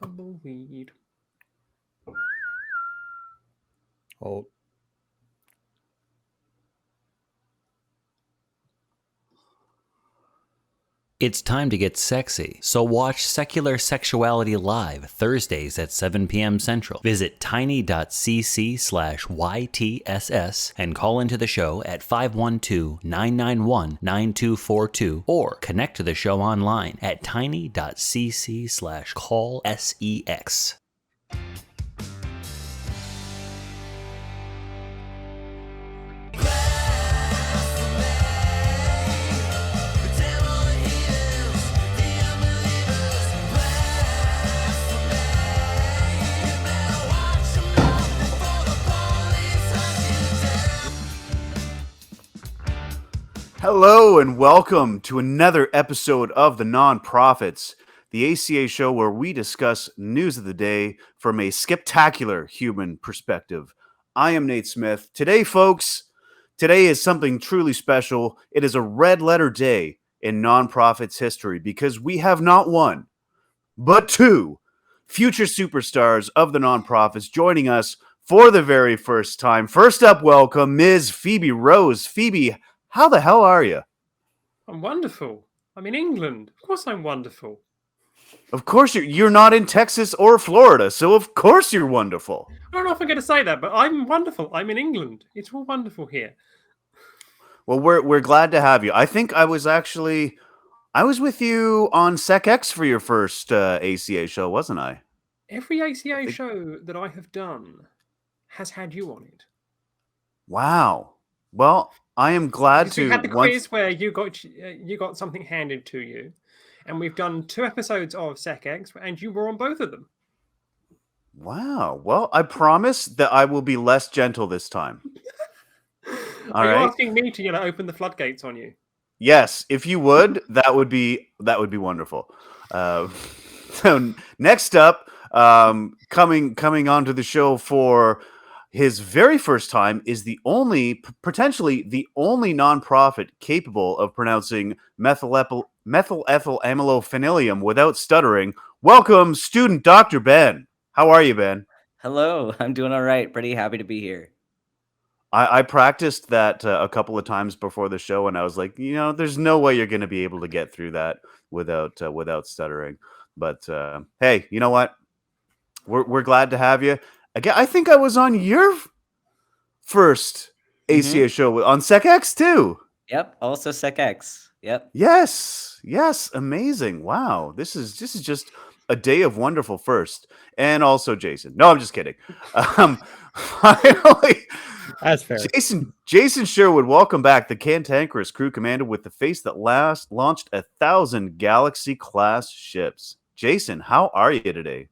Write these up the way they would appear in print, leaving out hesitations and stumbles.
Tumbleweed. Oh, It's time to get sexy, so watch Secular Sexuality Live Thursdays at 7 p.m. Central. Visit tiny.cc/YTSS and call into the show at 512-991-9242 or connect to the show online at tiny.cc/callsex. Hello and welcome to another episode of The Nonprofits, the ACA show where we discuss news of the day from a skeptacular human perspective. I am Nate Smith. Today, folks, today is something truly special. It is a red letter day in nonprofits history because we have not one, but two future superstars of the nonprofits joining us for the very first time. First up, welcome Ms. Phoebe Rose. Phoebe, how the hell are you? I'm wonderful. I'm in England. Of course I'm wonderful. Of course you're not in Texas or Florida, so of course you're wonderful. I don't know if I'm going to say that, but I'm wonderful. I'm in England. It's all wonderful here. Well, we're glad to have you. I think I was with you on SecX for your first ACA show, wasn't I? Every ACA show that I have done has had you on it. Wow. Well, I am glad to. We had the quiz where you got something handed to you, and we've done 2 episodes of SecX, and you were on both of them. Wow. Well, I promise that I will be less gentle this time. Are you asking me to open the floodgates on you? Yes, if you would, that would be wonderful. So next up, coming onto the show for his very first time is potentially the only nonprofit capable of pronouncing methylethylamylophenilium without stuttering. Welcome, student Dr. Ben. How are you, Ben? Hello, I'm doing all right. Pretty happy to be here. I practiced that a couple of times before the show, and I was like, there's no way you're going to be able to get through that without stuttering. But hey, you know what? We're glad to have you. Again, I think I was on your first ACA show on SecX too. Yep, also SecX. Yep. Yes, amazing. Wow, this is just a day of wonderful first. And also Jason. No, I'm just kidding. Finally, that's fair. Jason Sherwood, welcome back. The cantankerous crew commander with the face that last launched 1,000 Galaxy-class ships. Jason, how are you today?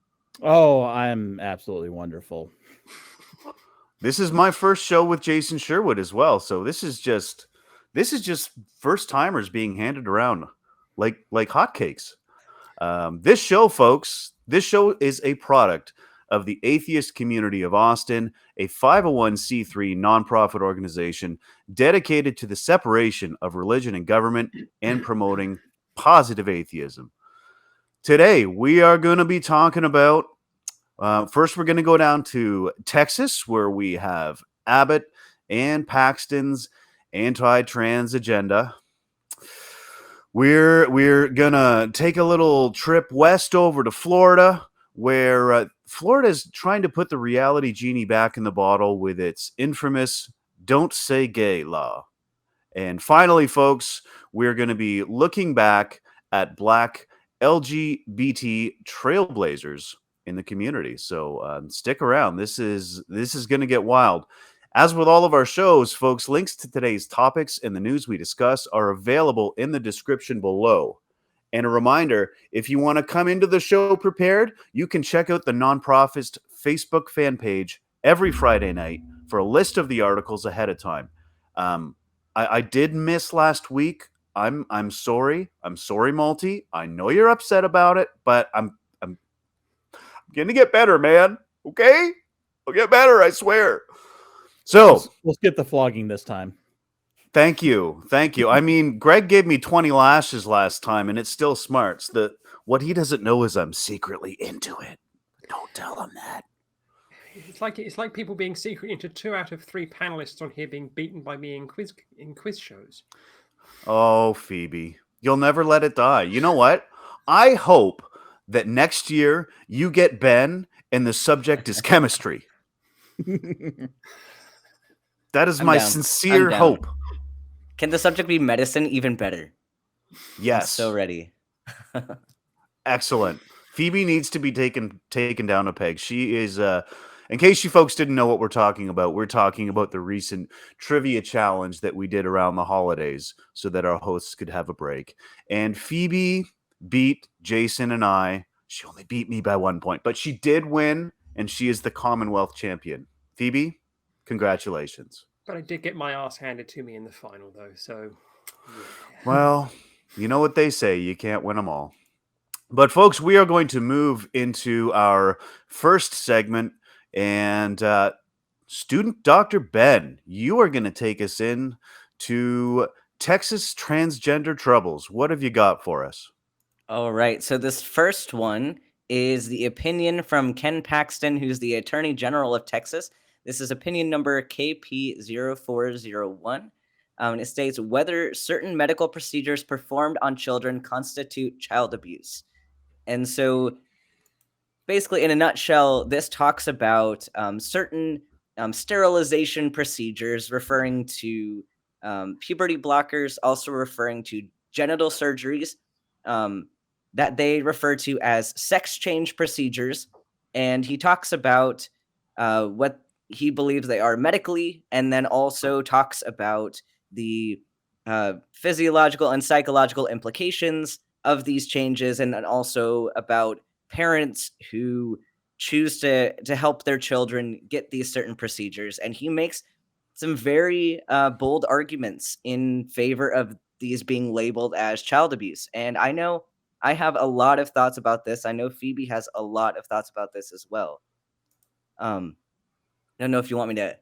Oh, I'm absolutely wonderful. This is my first show with Jason Sherwood as well, so this is just first timers being handed around like hotcakes. This show, folks, is a product of the Atheist Community of Austin, a 501c3 nonprofit organization dedicated to the separation of religion and government and promoting positive atheism. Today, we are going to be talking about, first we're going to go down to Texas, where we have Abbott and Paxton's anti-trans agenda. We're going to take a little trip west over to Florida, where Florida is trying to put the reality genie back in the bottle with its infamous Don't Say Gay law. And finally, folks, we're going to be looking back at Black LGBT trailblazers in the community. So stick around. This is going to get wild. As with all of our shows, folks, links to today's topics and the news we discuss are available in the description below. And a reminder, if you want to come into the show prepared, you can check out the Nonprofits Facebook fan page every Friday night for a list of the articles ahead of time. I did miss last week. I'm sorry. I'm sorry, Malty. I know you're upset about it, but I'm going to get better, man. Okay? I'll get better, I swear. So we'll skip the flogging this time. Thank you. I mean, Greg gave me 20 lashes last time, and it still smarts. What he doesn't know is I'm secretly into it. Don't tell him that. It's like people being secret into 2 out of 3 panelists on here being beaten by me in quiz shows. Oh, Phoebe, you'll never let it die. You know what? I hope that next year you get Ben and the subject is chemistry. That is I'm my down. sincere I'm down. hope. Can the subject be medicine? Even better. I'm Yes. so ready. Excellent. Phoebe needs to be taken down a peg. She is, in case you folks didn't know what we're talking about the recent trivia challenge that we did around the holidays so that our hosts could have a break. And Phoebe beat Jason and I. She only beat me by 1 point, but she did win, and she is the Commonwealth champion. Phoebe, congratulations. But I did get my ass handed to me in the final, though. So, yeah. Well, you know what they say, you can't win them all. But folks, we are going to move into our first segment, and student Dr. Ben, you are going to take us in to Texas transgender troubles. What have you got for us? All right. So this first one is the opinion from Ken Paxton, who's the Attorney General of Texas. This is opinion number KP0401. It states whether certain medical procedures performed on children constitute child abuse. And so basically, in a nutshell, this talks about certain sterilization procedures referring to puberty blockers, also referring to genital surgeries that they refer to as sex change procedures. And he talks about what he believes they are medically, and then also talks about the physiological and psychological implications of these changes, and then also about parents who choose to help their children get these certain procedures. And he makes some very bold arguments in favor of these being labeled as child abuse. And I know I have a lot of thoughts about this. I know Phoebe has a lot of thoughts about this as well. I don't know if you want me to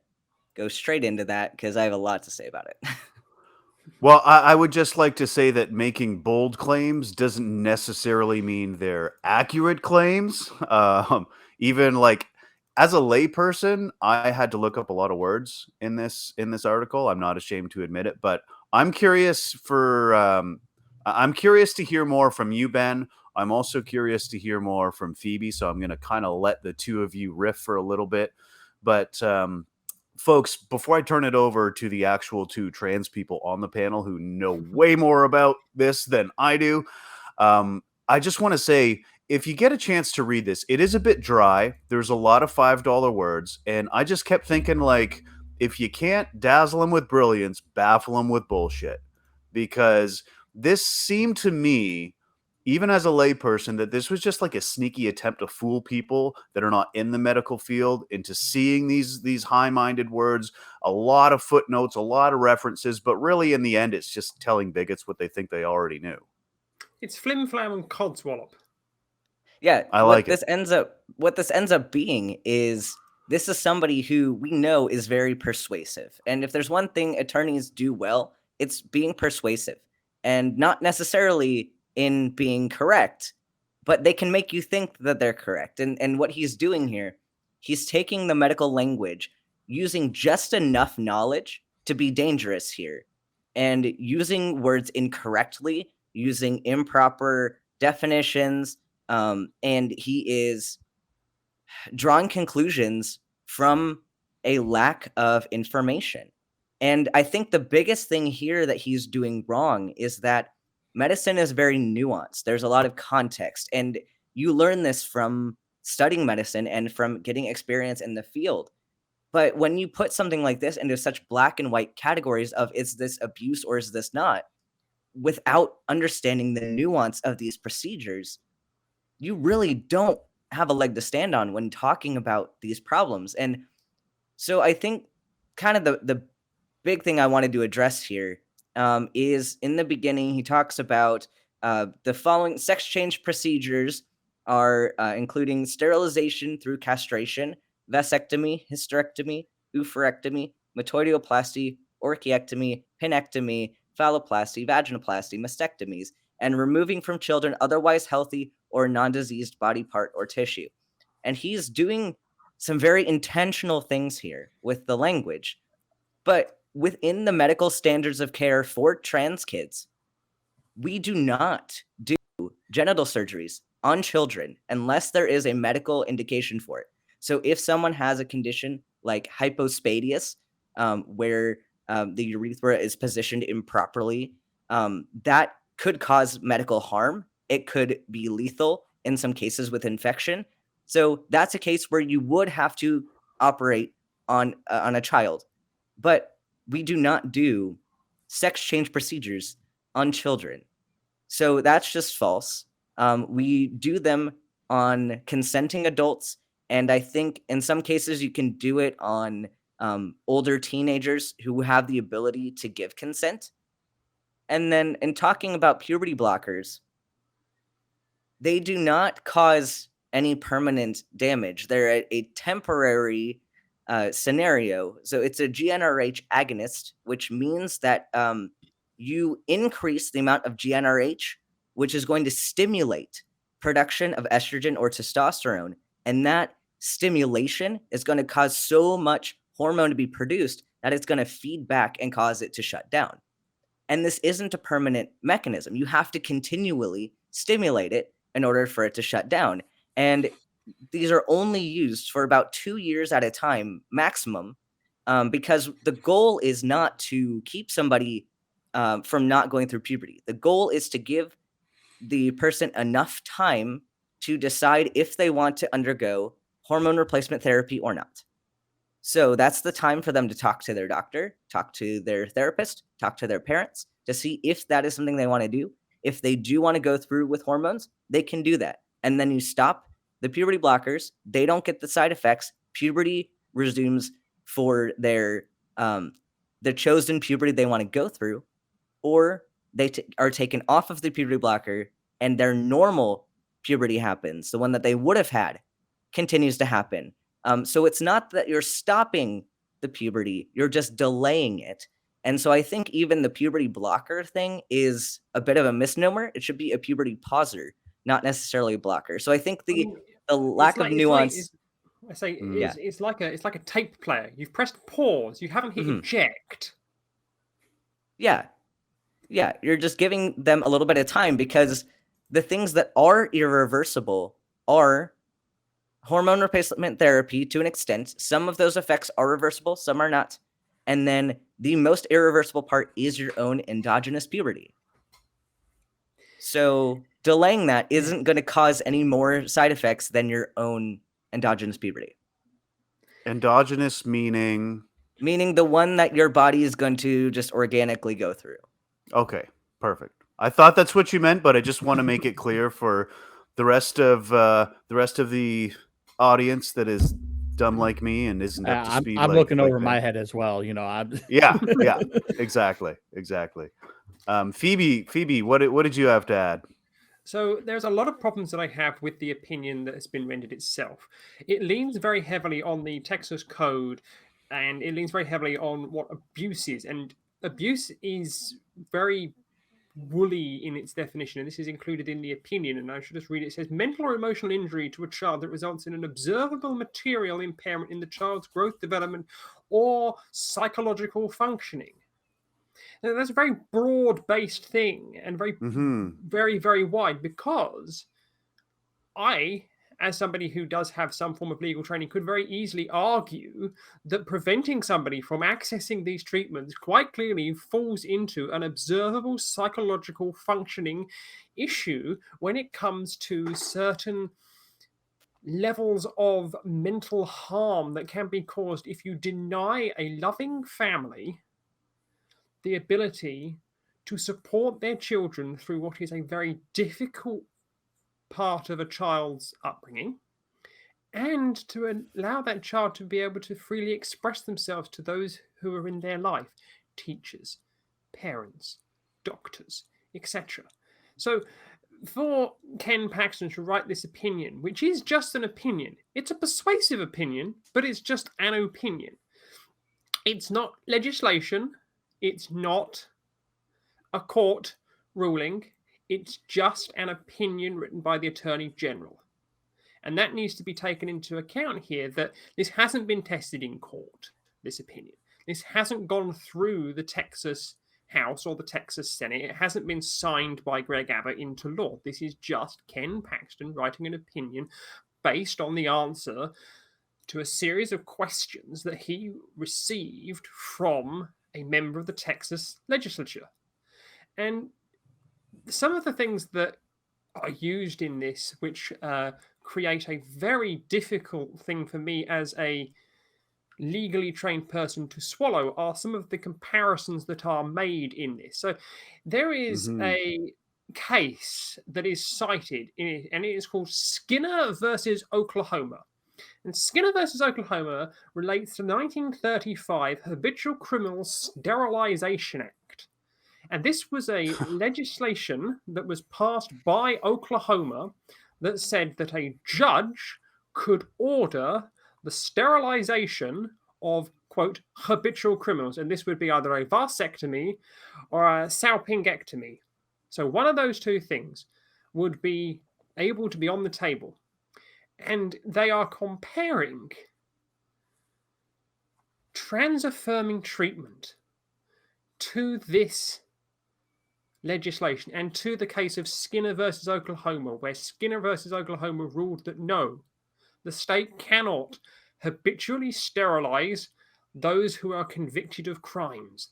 go straight into that, because I have a lot to say about it. Well, I would just like to say that making bold claims doesn't necessarily mean they're accurate claims. Even like as a layperson, I had to look up a lot of words in this article. I'm not ashamed to admit it, but I'm curious to hear more from you, Ben. I'm also curious to hear more from Phoebe, so I'm going to kind of let the two of you riff for a little bit. But folks, before I turn it over to the actual two trans people on the panel who know way more about this than I do, I just want to say, if you get a chance to read this, it is a bit dry. There's a lot of $5 words, and I just kept thinking, like, if you can't dazzle them with brilliance, baffle them with bullshit. Because this seemed to me, even as a layperson, that this was just like a sneaky attempt to fool people that are not in the medical field into seeing these high-minded words, a lot of footnotes, a lot of references, but really in the end, it's just telling bigots what they think they already knew. It's flim flam and codswallop. Yeah, I like it. What this ends up being is, this is somebody who we know is very persuasive. And if there's one thing attorneys do well, it's being persuasive, and not necessarily in being correct, but they can make you think that they're correct. And what he's doing here, he's taking the medical language, using just enough knowledge to be dangerous here, and using words incorrectly, using improper definitions, and he is drawing conclusions from a lack of information. And I think the biggest thing here that he's doing wrong is that medicine is very nuanced. There's a lot of context, and you learn this from studying medicine and from getting experience in the field. But when you put something like this into such black and white categories of, is this abuse or is this not, without understanding the nuance of these procedures, you really don't have a leg to stand on when talking about these problems. And so I think kind of the big thing I wanted to address here is, in the beginning, he talks about the following sex change procedures are including sterilization through castration, vasectomy, hysterectomy, oophorectomy, metoidioplasty, orchiectomy, pinectomy, phalloplasty, vaginoplasty, mastectomies, and removing from children otherwise healthy or non-diseased body part or tissue. And he's doing some very intentional things here with the language. But within the medical standards of care for trans kids, we do not do genital surgeries on children unless there is a medical indication for it. So if someone has a condition like hypospadias, where the urethra is positioned improperly, that could cause medical harm. It could be lethal in some cases with infection. So that's a case where you would have to operate on a child. But we do not do sex change procedures on children. So that's just false. We do them on consenting adults. And I think in some cases you can do it on older teenagers who have the ability to give consent. And then in talking about puberty blockers, they do not cause any permanent damage. They're a temporary scenario. So it's a GnRH agonist, which means that you increase the amount of GnRH, which is going to stimulate production of estrogen or testosterone. And that stimulation is going to cause so much hormone to be produced that it's going to feed back and cause it to shut down. And this isn't a permanent mechanism. You have to continually stimulate it in order for it to shut down. And these are only used for about 2 years at a time maximum, because the goal is not to keep somebody from not going through puberty. The goal is to give the person enough time to decide if they want to undergo hormone replacement therapy or not. So that's the time for them to talk to their doctor, talk to their therapist, talk to their parents to see if that is something they want to do. If they do want to go through with hormones, they can do that. And then you stop the puberty blockers. They don't get the side effects. Puberty resumes for their the chosen puberty they want to go through, or they are taken off of the puberty blocker and their normal puberty happens. The one that they would have had continues to happen. So it's not that you're stopping the puberty, you're just delaying it. And so I think even the puberty blocker thing is a bit of a misnomer. It should be a puberty pauser, not necessarily a blocker. So I think the lack of nuance. It's like a tape player. You've pressed pause. You haven't hit eject. Yeah. You're just giving them a little bit of time, because the things that are irreversible are hormone replacement therapy to an extent. Some of those effects are reversible, some are not. And then the most irreversible part is your own endogenous puberty. So delaying that isn't going to cause any more side effects than your own endogenous puberty. Endogenous meaning? Meaning the one that your body is going to just organically go through. Okay, perfect. I thought that's what you meant, but I just want to make it clear for the rest of the audience that is dumb like me and isn't up to speed. I'm looking over my head as well. I'm yeah, exactly. Phoebe, what did you have to add? So there's a lot of problems that I have with the opinion that has been rendered itself. It leans very heavily on the Texas Code, and it leans very heavily on what abuse is. And abuse is very woolly in its definition, and this is included in the opinion, and I should just read it. It says, mental or emotional injury to a child that results in an observable material impairment in the child's growth, development, or psychological functioning. Now, that's a very broad-based thing, and very, very wide, because I, as somebody who does have some form of legal training, could very easily argue that preventing somebody from accessing these treatments quite clearly falls into an observable psychological functioning issue when it comes to certain levels of mental harm that can be caused if you deny a loving family the ability to support their children through what is a very difficult part of a child's upbringing, and to allow that child to be able to freely express themselves to those who are in their life, teachers, parents, doctors, etc. So for Ken Paxton to write this opinion, which is just an opinion, it's a persuasive opinion, but it's just an opinion. It's not legislation. It's not a court ruling. It's just an opinion written by the Attorney General. And that needs to be taken into account here, that this hasn't been tested in court, this opinion. This hasn't gone through the Texas House or the Texas Senate. It hasn't been signed by Greg Abbott into law. This is just Ken Paxton writing an opinion based on the answer to a series of questions that he received from a member of the Texas legislature. And some of the things that are used in this, which create a very difficult thing for me as a legally trained person to swallow, are some of the comparisons that are made in this. So there is a case that is cited in it, and it is called Skinner versus Oklahoma. And Skinner versus Oklahoma relates to the 1935 Habitual Criminal Sterilization Act. And this was a legislation that was passed by Oklahoma that said that a judge could order the sterilization of, quote, habitual criminals. And this would be either a vasectomy or a salpingectomy. So one of those two things would be able to be on the table. And they are comparing trans-affirming treatment to this legislation and to the case of Skinner versus Oklahoma, where Skinner versus Oklahoma ruled that no, the state cannot habitually sterilize those who are convicted of crimes.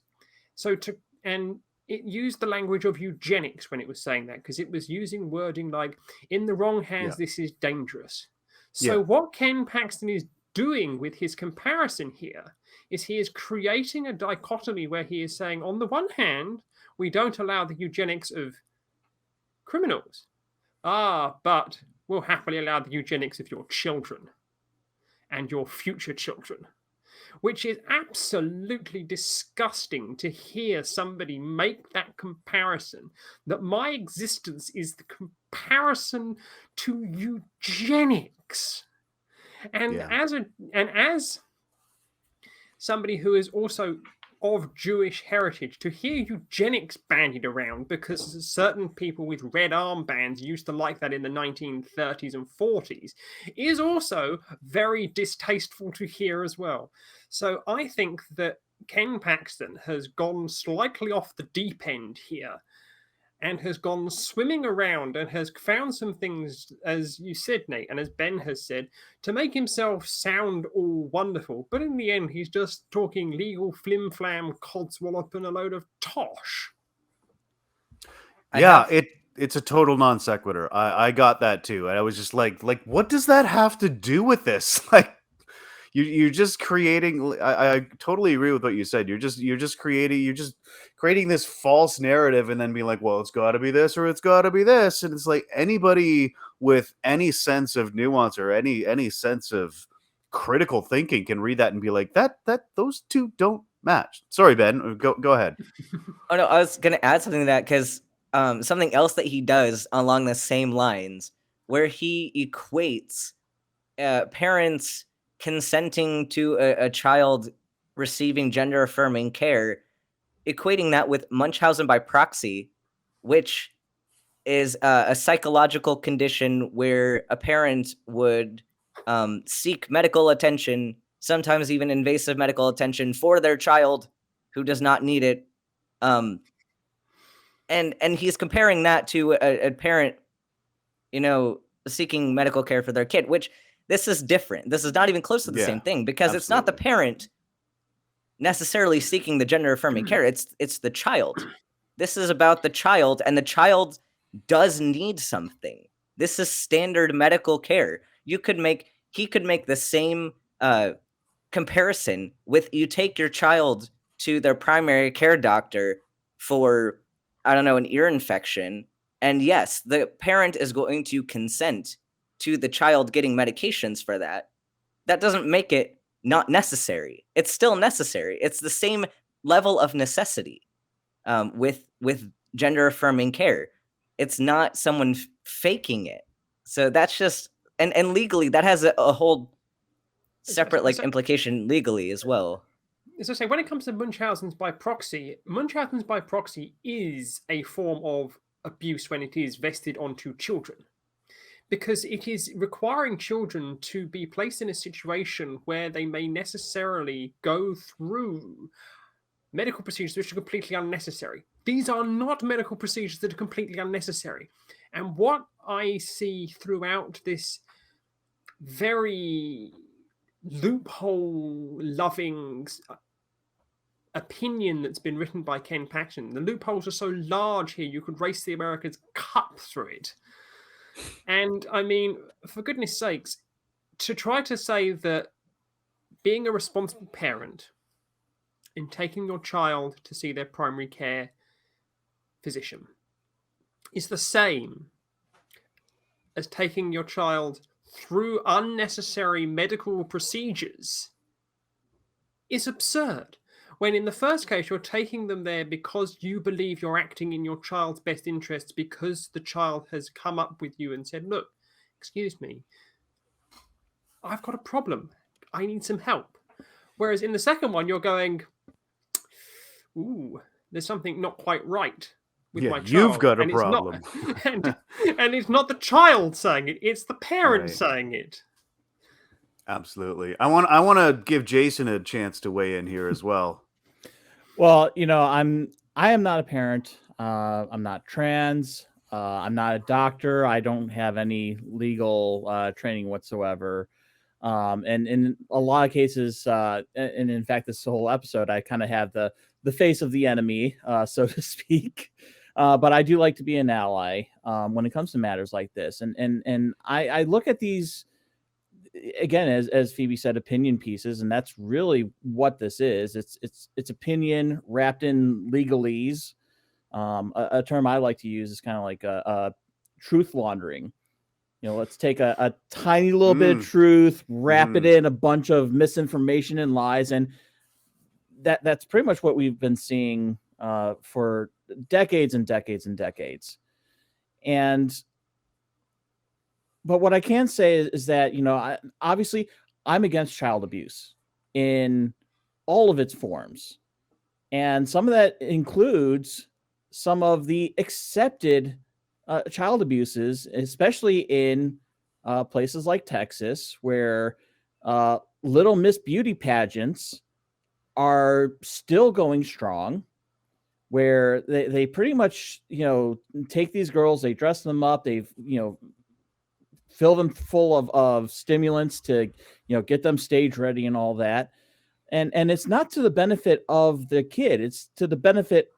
And it used the language of eugenics when it was saying that, because it was using wording like, in the wrong hands, this is dangerous. So what Ken Paxton is doing with his comparison here is he is creating a dichotomy where he is saying, on the one hand, we don't allow the eugenics of criminals. But we'll happily allow the eugenics of your children and your future children, which is absolutely disgusting to hear somebody make that comparison, that my existence is the comparison to eugenics. And as somebody who is also of Jewish heritage, to hear eugenics bandied around because certain people with red armbands used to like that in the 1930s and 40s is also very distasteful to hear as well. So I think that Ken Paxton has gone slightly off the deep end here and has gone swimming around and has found some things, as you said, Nate, and as Ben has said, to make himself sound all wonderful. But in the end, he's just talking legal flim-flam, codswallop, and a load of tosh. It's a total non sequitur. I got that too. And I was just like, what does that have to do with this? Like, you're just creating. I totally agree with what you said. You're just creating this false narrative, and then being like, well, it's got to be this or it's got to be this, and it's like anybody with any sense of nuance or any sense of critical thinking can read that and be like, that those two don't match. Sorry, Ben, go ahead. Oh no, I was gonna add something to that, because something else that he does along the same lines, where he equates parents consenting to a child receiving gender-affirming care, equating that with Munchausen by proxy, which is a psychological condition where a parent would seek medical attention, sometimes even invasive medical attention, for their child who does not need it. And he's comparing that to a parent, seeking medical care for their kid, which this is different. This is not even close to the same thing, because it's not the parent necessarily seeking the gender-affirming care. It's the child. This is about the child, and the child does need something. This is standard medical care. He could make the same comparison with, you take your child to their primary care doctor for, I don't know, an ear infection, and yes, the parent is going to consent to the child getting medications for that. That doesn't make it not necessary. It's still necessary. It's the same level of necessity with gender-affirming care. It's not someone faking it. So that's just, and legally, that has a whole separate implication legally as well. As I say, when it comes to Munchausen's by proxy is a form of abuse when it is vested onto children, because it is requiring children to be placed in a situation where they may necessarily go through medical procedures which are completely unnecessary. These are not medical procedures that are completely unnecessary. And what I see throughout this very loophole-loving opinion that's been written by Ken Paxton, the loopholes are so large here, you could race the America's Cup through it. And I mean, for goodness sakes, to try to say that being a responsible parent in taking your child to see their primary care physician is the same as taking your child through unnecessary medical procedures is absurd. When in the first case, you're taking them there because you believe you're acting in your child's best interests, because the child has come up with you and said, look, excuse me, I've got a problem. I need some help. Whereas in the second one, you're going, ooh, there's something not quite right with my child. You've got a and problem. It's not, and it's not the child saying it, it's the parent Right. saying it. Absolutely. I want to give Jason a chance to weigh in here as well. Well, I am not a parent. I'm not trans. I'm not a doctor. I don't have any legal training whatsoever. And in a lot of cases, and in fact, this whole episode, I kind of have the face of the enemy, so to speak. But I do like to be an ally when it comes to matters like this. And I look at these, again, as Phoebe said, opinion pieces, and that's really what this is. It's opinion wrapped in legalese. A term I like to use is kind of like a truth laundering. Let's take a tiny little bit of truth, wrap it in a bunch of misinformation and lies, and that's pretty much what we've been seeing for decades and decades and decades. But what I can say is that, obviously I'm against child abuse in all of its forms. And some of that includes some of the accepted child abuses, especially in places like Texas, where Little Miss Beauty pageants are still going strong, where they pretty much, take these girls, they dress them up, they've, fill them full of stimulants to, get them stage ready and all that. And it's not to the benefit of the kid. It's to the benefit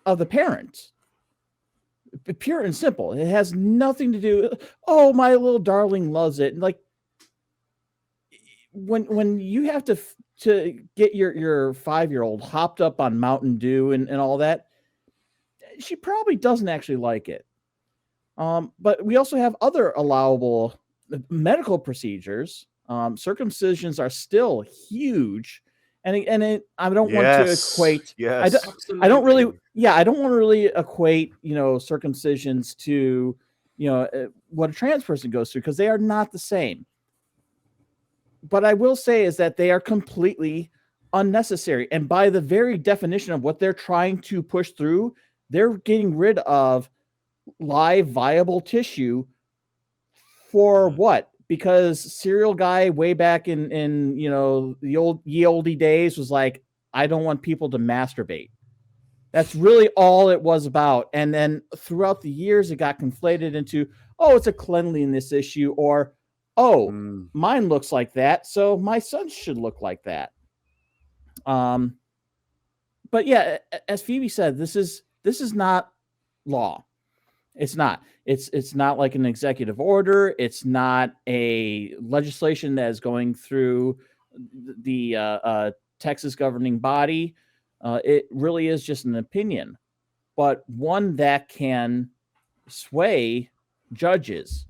of the parent. Pure and simple. It has nothing to do with, oh, my little darling loves it. Like, when you have to get your 5-year-old hopped up on Mountain Dew and all that, she probably doesn't actually like it. But we also have other allowable medical procedures. Circumcisions are still huge. And I don't want to equate. Yes. I don't want to really equate, circumcisions to, what a trans person goes through, because they are not the same. But I will say is that they are completely unnecessary. And by the very definition of what they're trying to push through, they're getting rid of live viable tissue for what? Because Serial Guy way back in the ye olde days was like, I don't want people to masturbate. That's really all it was about. And then throughout the years, it got conflated into, oh, it's a cleanliness issue, or mine looks like that, so my son should look like that. But yeah, as Phoebe said, this is not law. It's not. It's not like an executive order. It's not a legislation that is going through the Texas governing body. It really is just an opinion, but one that can sway judges.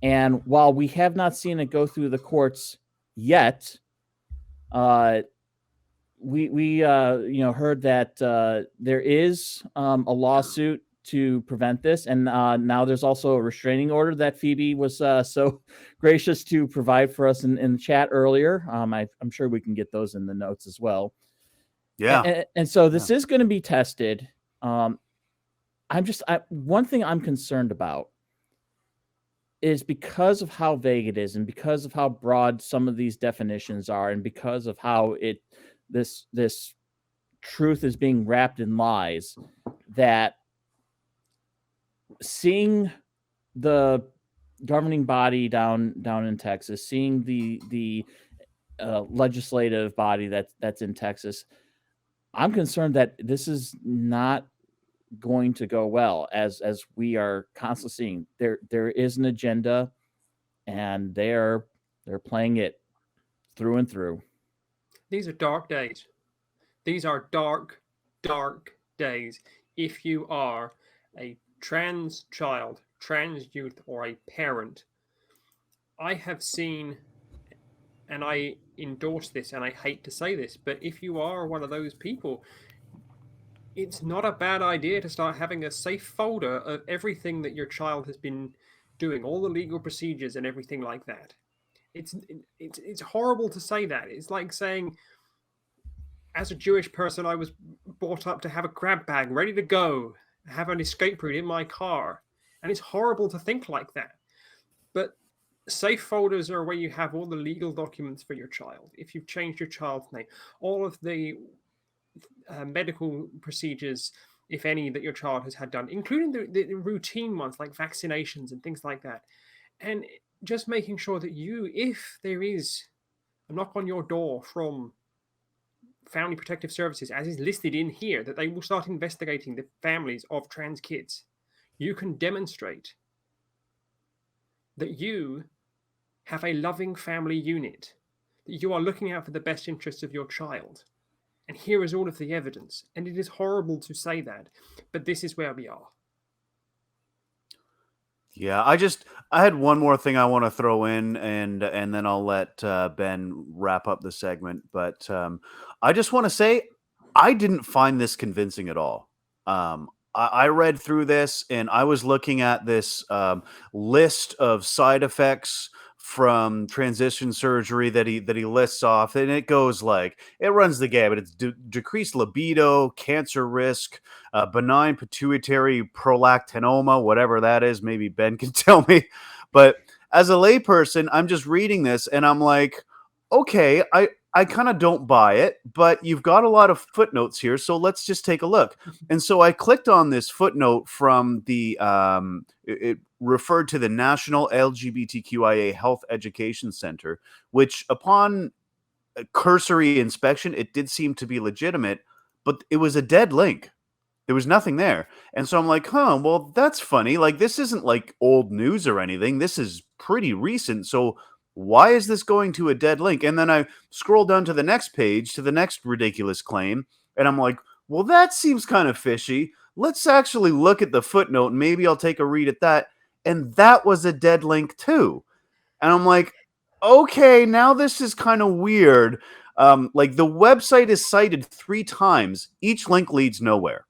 And while we have not seen it go through the courts yet, we heard that there is a lawsuit to prevent this, and now there's also a restraining order that Phoebe was so gracious to provide for us in the chat earlier. I'm sure we can get those in the notes as well. Yeah. And so this is going to be tested. one thing I'm concerned about is because of how vague it is, and because of how broad some of these definitions are, and because of how this truth is being wrapped in lies, that seeing the governing body down in Texas, seeing the legislative body that's in Texas, I'm concerned that this is not going to go well, as we are constantly seeing. There is an agenda, and they're playing it through and through. These are dark days. These are dark, dark days. If you are a trans child, trans youth, or a parent, I have seen, and I endorse this, and I hate to say this, but if you are one of those people, it's not a bad idea to start having a safe folder of everything that your child has been doing, all the legal procedures and everything like that. It's horrible to say that. It's like saying, as a Jewish person, I was brought up to have a grab bag ready to go, have an escape route in my car. And it's horrible to think like that. But safe folders are where you have all the legal documents for your child. If you've changed your child's name, all of the medical procedures, if any, that your child has had done, including the routine ones like vaccinations and things like that. And just making sure that you, if there is a knock on your door from Family Protective Services, as is listed in here, that they will start investigating the families of trans kids, you can demonstrate that you have a loving family unit, that you are looking out for the best interests of your child. And here is all of the evidence. And it is horrible to say that, but this is where we are. Yeah, I had one more thing I want to throw in, and then I'll let Ben wrap up the segment. But I just want to say I didn't find this convincing at all. I read through this, and I was looking at this list of side effects from transition surgery that he lists off, and it goes like, it runs the gamut. It's decreased libido, cancer risk, benign pituitary prolactinoma, whatever that is. Maybe Ben can tell me. But as a layperson, I'm just reading this, and I'm like, okay, I kind of don't buy it, but you've got a lot of footnotes here, so let's just take a look. And so I clicked on this footnote from the it referred to the National LGBTQIA Health Education Center, which upon cursory inspection, it did seem to be legitimate, but it was a dead link. There was nothing there. And so I'm like, well, that's funny. Like, this isn't like old news or anything. This is pretty recent. So why is this going to a dead link? And then I scroll down to the next page, to the next ridiculous claim, and I'm like, well, that seems kind of fishy. Let's actually look at the footnote, and maybe I'll take a read at that. And that was a dead link too. And I'm like, okay, now this is kind of weird. Like, the website is cited 3 times. Each link leads nowhere.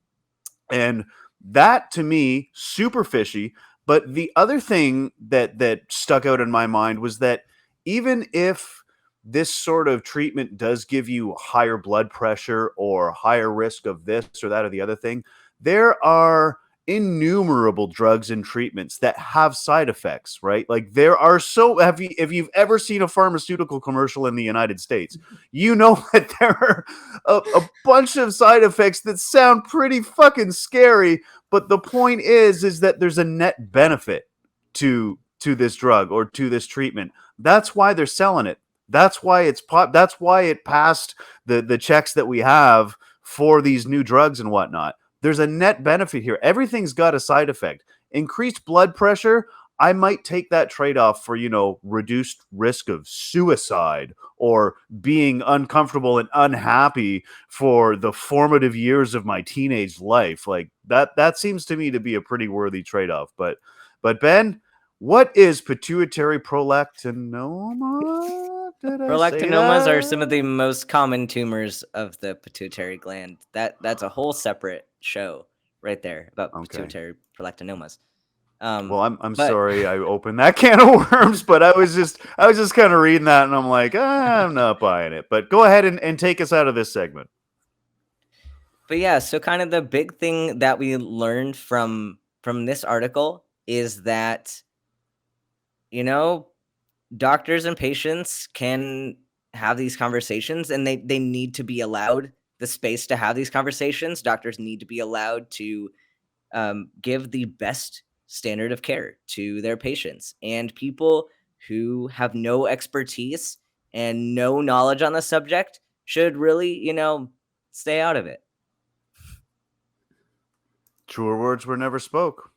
And that, to me, super fishy. But the other thing that stuck out in my mind was that even if this sort of treatment does give you higher blood pressure or higher risk of this or that or the other thing, there are innumerable drugs and treatments that have side effects, right? Like, there are if you've ever seen a pharmaceutical commercial in the United States, you know that there are a bunch of side effects that sound pretty fucking scary. But the point is that there's a net benefit to this drug or to this treatment. That's why they're selling it. That's why that's why it passed the checks that we have for these new drugs and whatnot. There's a net benefit here. Everything's got a side effect. Increased blood pressure, I might take that trade-off for, reduced risk of suicide or being uncomfortable and unhappy for the formative years of my teenage life. Like, that seems to me to be a pretty worthy trade-off. But Ben, what is pituitary prolactinoma? Prolactinomas are some of the most common tumors of the pituitary gland. That's a whole separate show right there about pituitary prolactinomas. Well, I'm sorry I opened that can of worms, but I was just kind of reading that, and I'm like, I'm not buying it. But go ahead and take us out of this segment. But yeah, so kind of the big thing that we learned from this article is that, you know, doctors and patients can have these conversations, and they need to be allowed the space to have these conversations. Doctors need to be allowed to give the best standard of care to their patients, and people who have no expertise and no knowledge on the subject should really, stay out of it. Truer words were never spoke.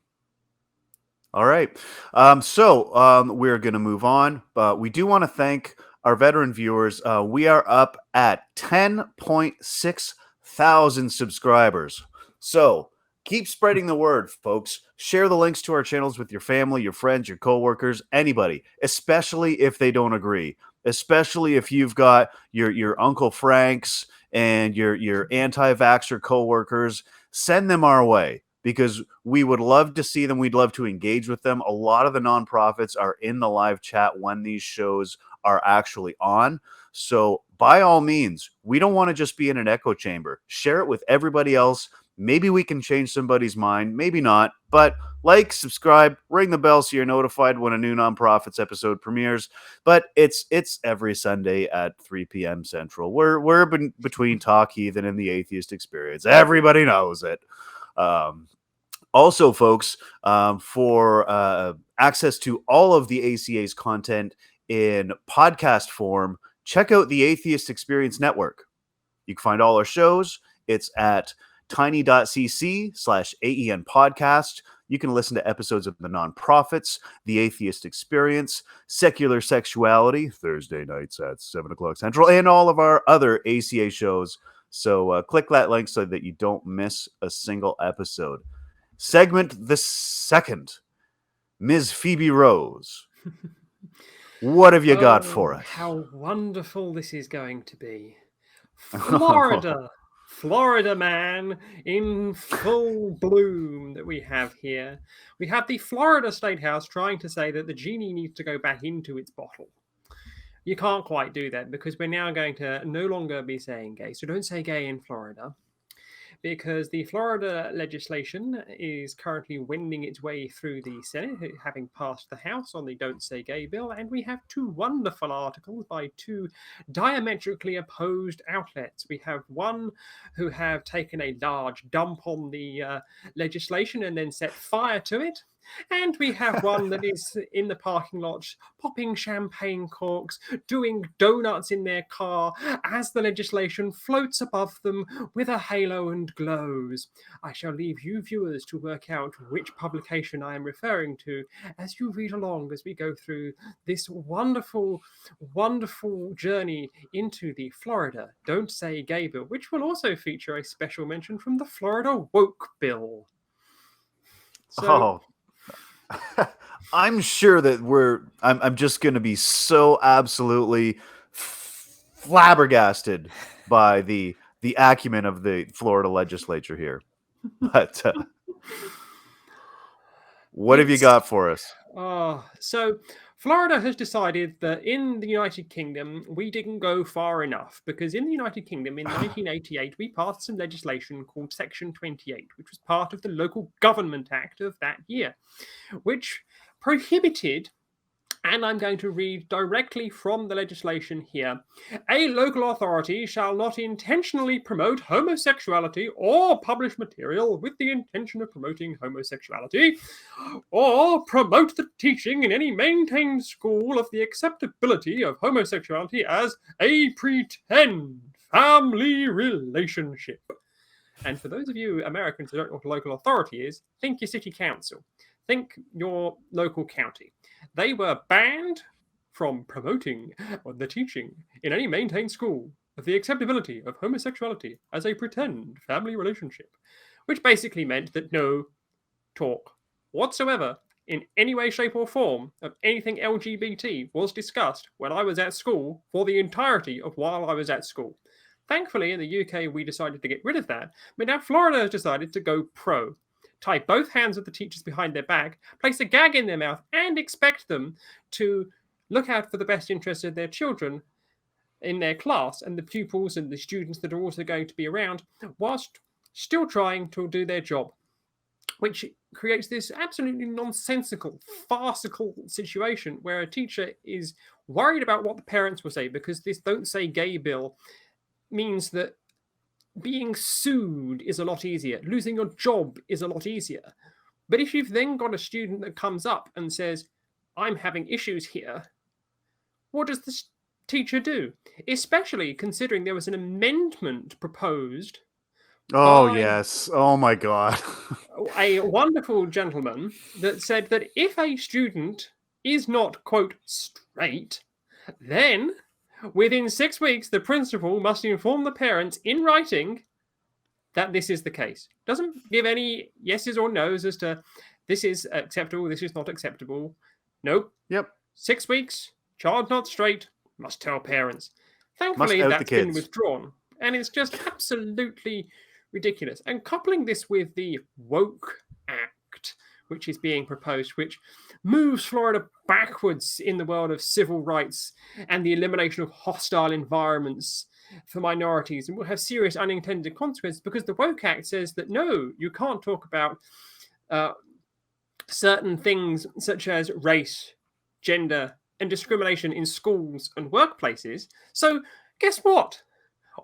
All right. We're going to move on, but we do want to thank our veteran viewers. We are up at 10.6 thousand subscribers. So keep spreading the word, folks. Share the links to our channels with your family, your friends, your coworkers, anybody, especially if they don't agree, especially if you've got your Uncle Franks and your anti-vaxxer coworkers. Send them our way, because we would love to see them. We'd love to engage with them. A lot of the nonprofits are in the live chat when these shows are actually on. So by all means, we don't want to just be in an echo chamber. Share it with everybody else. Maybe we can change somebody's mind, maybe not. But like, subscribe, ring the bell so you're notified when a new nonprofits episode premieres. But it's every Sunday at 3 p.m. Central. We're between Talk Heathen and the Atheist Experience. Everybody knows it. Also, folks, for access to all of the ACA's content in podcast form, check out the Atheist Experience Network. You can find all our shows. It's at tiny.cc/AEN podcast. You can listen to episodes of The Nonprofits, The Atheist Experience, Secular Sexuality, Thursday nights at 7 o'clock Central, and all of our other ACA shows. So click that link so that you don't miss a single episode. Segment the second, Ms. Phoebe Rose. What have you got for us? How wonderful this is going to be. Florida. Florida man in full bloom that we have here. We have the Florida State House trying to say that the genie needs to go back into its bottle. You can't quite do that, because we're now going to no longer be saying gay. So don't say gay in Florida, because the Florida legislation is currently wending its way through the Senate, having passed the House on the Don't Say Gay bill, and we have two wonderful articles by two diametrically opposed outlets. We have one who have taken a large dump on the legislation and then set fire to it, and we have one that is in the parking lot popping champagne corks, doing donuts in their car as the legislation floats above them with a halo and glows. I shall leave you viewers to work out which publication I am referring to as you read along as we go through this wonderful, wonderful journey into the Florida Don't Say Gay bill, which will also feature a special mention from the Florida Woke bill. So, I'm sure that I'm just going to be so absolutely flabbergasted by the acumen of the Florida legislature here. But what have you got for us? So Florida has decided that in the United Kingdom, we didn't go far enough, because in the United Kingdom in 1988, we passed some legislation called Section 28, which was part of the Local Government Act of that year, which prohibited, and I'm going to read directly from the legislation here, a local authority shall not intentionally promote homosexuality or publish material with the intention of promoting homosexuality, or promote the teaching in any maintained school of the acceptability of homosexuality as a pretend family relationship. And for those of you Americans who don't know what a local authority is, think your city council. Think your local county. They were banned from promoting the teaching in any maintained school of the acceptability of homosexuality as a pretend family relationship, which basically meant that no talk whatsoever in any way, shape, or form of anything LGBT was discussed when I was at school for the entirety of while I was at school. Thankfully, in the UK, we decided to get rid of that, but now Florida has decided to go pro. Tie both hands of the teachers behind their back, place a gag in their mouth, and expect them to look out for the best interests of their children in their class and the pupils and the students that are also going to be around, whilst still trying to do their job, which creates this absolutely nonsensical, farcical situation where a teacher is worried about what the parents will say, because this Don't Say Gay bill means that being sued is a lot easier. Losing your job is a lot easier. But if you've then got a student that comes up and says, I'm having issues here, what does the teacher do? Especially considering there was an amendment proposed Oh, by yes. Oh, my God. a wonderful gentleman that said that if a student is not, quote, straight, then within 6 weeks, the principal must inform the parents in writing that this is the case. Doesn't give any yeses or nos as to this is acceptable, this is not acceptable. Nope. Yep. 6 weeks, child not straight, must tell parents. Thankfully, out the that's been kids. withdrawn. And it's just absolutely ridiculous. And coupling this with the Woke Act, which is being proposed, which moves Florida backwards in the world of civil rights and the elimination of hostile environments for minorities, and will have serious unintended consequences, because the Woke Act says that no, you can't talk about certain things such as race, gender, and discrimination in schools and workplaces. So guess what?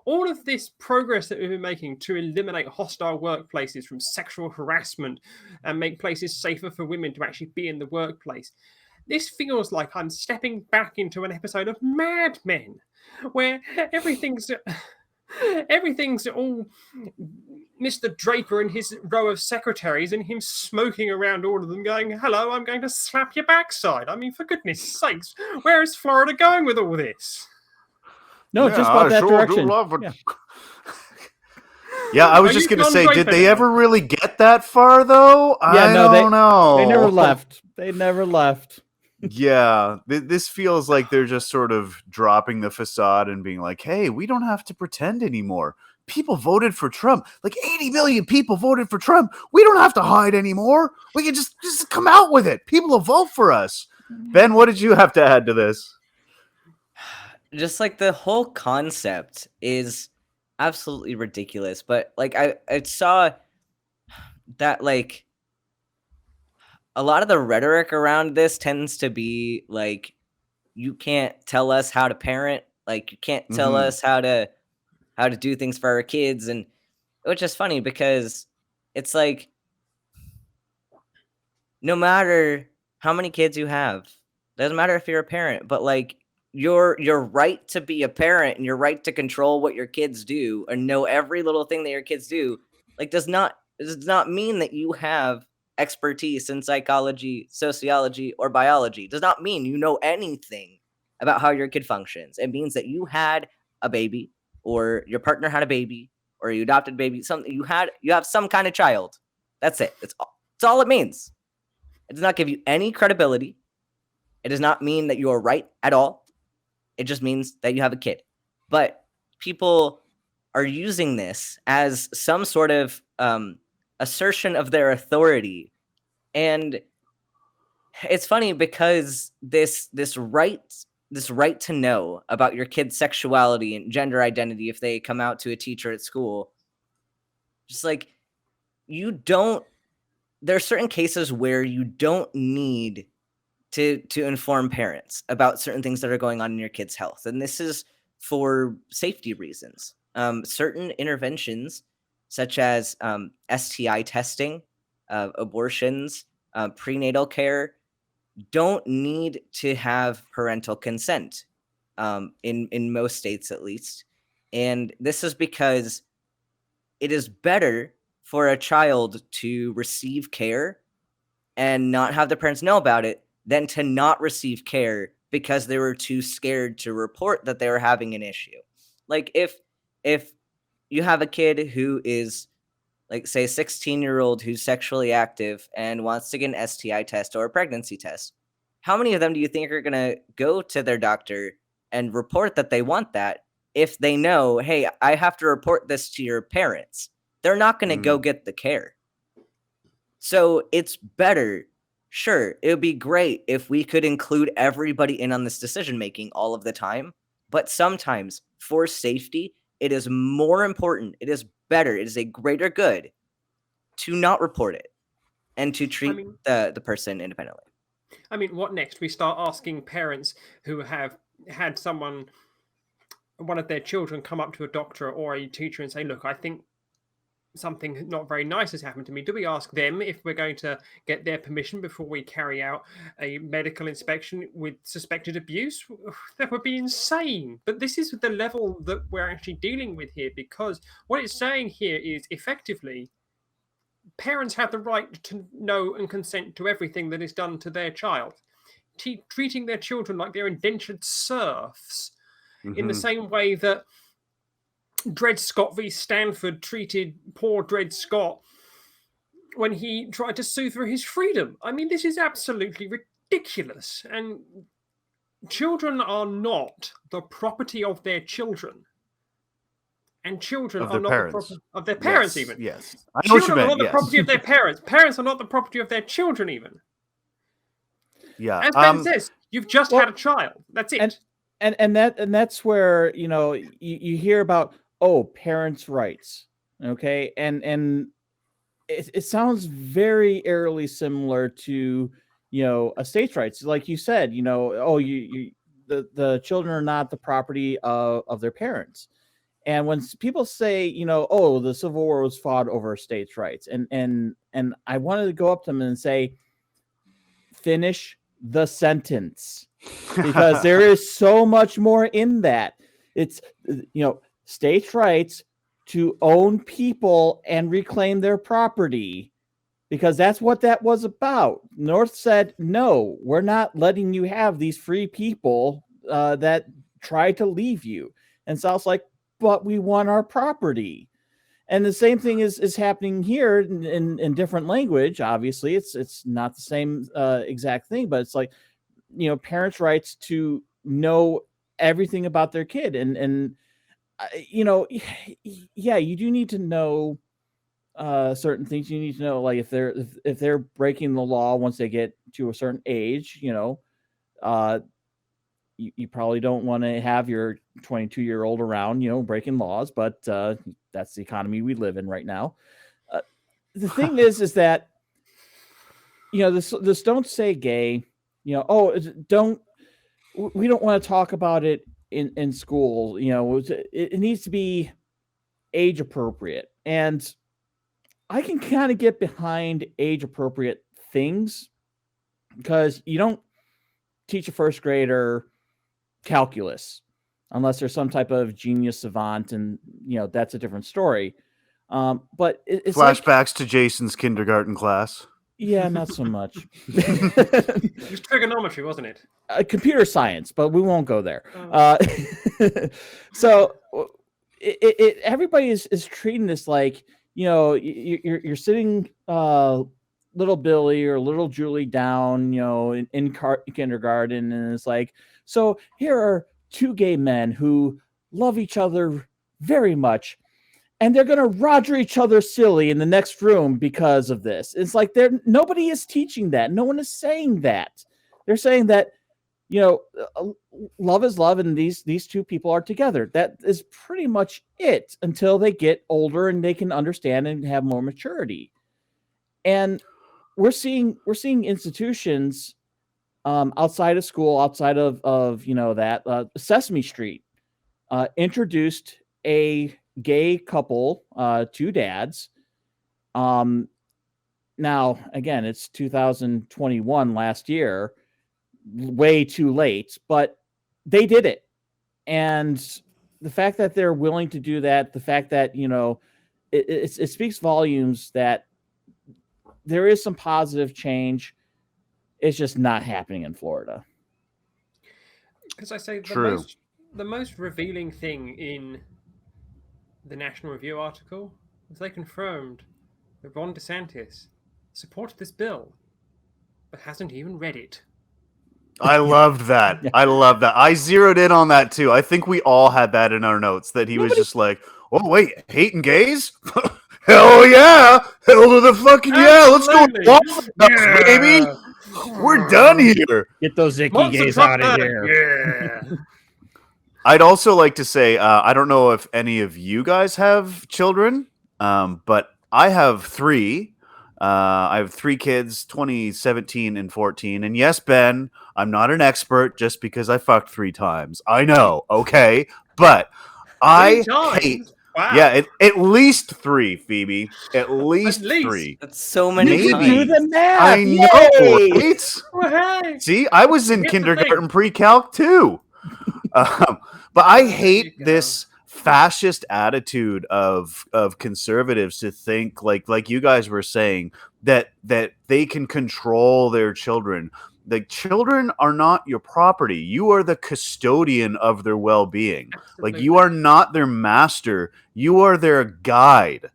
All of this progress that we've been making to eliminate hostile workplaces from sexual harassment and make places safer for women to actually be in the workplace, this feels like I'm stepping back into an episode of Mad Men, where everything's all Mr. Draper and his row of secretaries and him smoking around all of them going, hello, I'm going to slap your backside. I mean, for goodness sakes, where is Florida going with all this? No, just about that direction. Yeah. Yeah, I was just going to say, did they ever really get that far, though? I don't know. They never left. They never left. Yeah, this feels like they're just sort of dropping the facade and being like, hey, we don't have to pretend anymore. People voted for Trump. Like 80 million people voted for Trump. We don't have to hide anymore. We can just come out with it. People will vote for us. Ben, what did you have to add to this? Just like the whole concept is absolutely ridiculous. But like I saw that like a lot of the rhetoric around this tends to be like, you can't tell us how to parent, like you can't tell us how to do things for our kids, and which is funny because it's like no matter how many kids you have, doesn't matter if you're a parent, but like your right to be a parent and your right to control what your kids do and know every little thing that your kids do, like does not mean that you have expertise in psychology, sociology, or biology. Does not mean you know anything about how your kid functions. It means that you had a baby, or your partner had a baby, or you adopted a baby. Something you have some kind of child. That's it. That's all it means. It does not give you any credibility. It does not mean that you are right at all. It just means that you have a kid. But people are using this as some sort of assertion of their authority, and it's funny because this right to know about your kid's sexuality and gender identity if they come out to a teacher at school, just like there are certain cases where you don't need to inform parents about certain things that are going on in your kid's health, and this is for safety reasons. Certain interventions such as STI testing, abortions, prenatal care, don't need to have parental consent, in most states at least. And this is because it is better for a child to receive care and not have the parents know about it than to not receive care because they were too scared to report that they were having an issue. Like if you have a kid who is, like, say, a 16-year-old who's sexually active and wants to get an STI test or a pregnancy test, how many of them do you think are going to go to their doctor and report that they want that if they know, hey, I have to report this to your parents? They're not going to go get the care. So it's better. Sure, it would be great if we could include everybody in on this decision-making all of the time, but sometimes for safety, it is more important, it is better, it is a greater good to not report it and to treat the person independently. I mean, what next? We start asking parents who have had one of their children come up to a doctor or a teacher and say, look, I think something not very nice has happened to me. Do we ask them if we're going to get their permission before we carry out a medical inspection with suspected abuse? That would be insane. But this is the level that we're actually dealing with here, because what it's saying here is effectively parents have the right to know and consent to everything that is done to their child, treating their children like they're indentured serfs, in the same way that Dred Scott v. Stanford treated poor Dred Scott when he tried to sue for his freedom. I mean, this is absolutely ridiculous. And children are not the property of their children. And children are not the property of their parents, even. Yes. I know children are not the property of their parents. Parents are not the property of their children, even. Yeah. As Ben says, you've just had a child. That's it. And that's where, you hear about, parents' rights. Okay. And it sounds very eerily similar to, a state's rights. Like you said, the children are not the property of their parents. And when people say, the Civil War was fought over states' rights, and I wanted to go up to them and say, finish the sentence, because there is so much more in that. It's, states' rights to own people and reclaim their property, because that's what that was about. North said, no, we're not letting you have these free people that try to leave you. And South's like, but we want our property. And the same thing is happening here in different language. Obviously, it's not the same exact thing, but it's like, parents' rights to know everything about their kid. And you do need to know certain things. You need to know, like, if they're breaking the law once they get to a certain age, you probably don't want to have your 22-year-old around, breaking laws, but that's the economy we live in right now. The thing is that, this don't say gay, we don't want to talk about it in school. It needs to be age appropriate. And I can kind of get behind age appropriate things, because you don't teach a first grader calculus unless there's some type of genius savant, and that's a different story. But it's flashbacks to Jason's kindergarten class. Yeah, not so much. It was trigonometry, wasn't it? Computer science, but we won't go there. So everybody is treating this like, you're sitting little Billy or little Julie down, in kindergarten, and it's like, so here are two gay men who love each other very much, and they're going to Roger each other silly in the next room because of this. It's like nobody is teaching that. No one is saying that. They're saying that, love is love, and these two people are together. That is pretty much it until they get older and they can understand and have more maturity. And we're seeing institutions outside of school, outside of that Sesame Street introduced a gay couple, two dads. Now, again, it's 2021, last year, way too late, but they did it. And the fact that they're willing to do that, the fact that, it speaks volumes that there is some positive change. It's just not happening in Florida. Because I say the most revealing thing in the National Review article was they confirmed that Ron DeSantis supported this bill, but hasn't even read it. I loved that. I love that. I zeroed in on that too. I think we all had that in our notes, that he was just like, oh wait, hating gays? Hell yeah! Hell to the fucking yeah! Let's go, baby! We're done here. Get those icky gays out of here. Yeah. I'd also like to say, I don't know if any of you guys have children, but I have three. I have three kids, 20, 17, and 14. And yes, Ben, I'm not an expert just because I fucked 3 times. I know, okay? But I hate... times? Wow. Yeah, at least 3, Phoebe. At least least. 3. That's so many Maybe. times. Do the math. I know, Yay! right? Oh, hey. See, I was in Here's the kindergarten pre-calc too. But I There hate you go. this fascist attitude of conservatives to think like you guys were saying that they can control their children. The children are not your property. You are the custodian of their well-being. Like, you are not their master. You are their guide.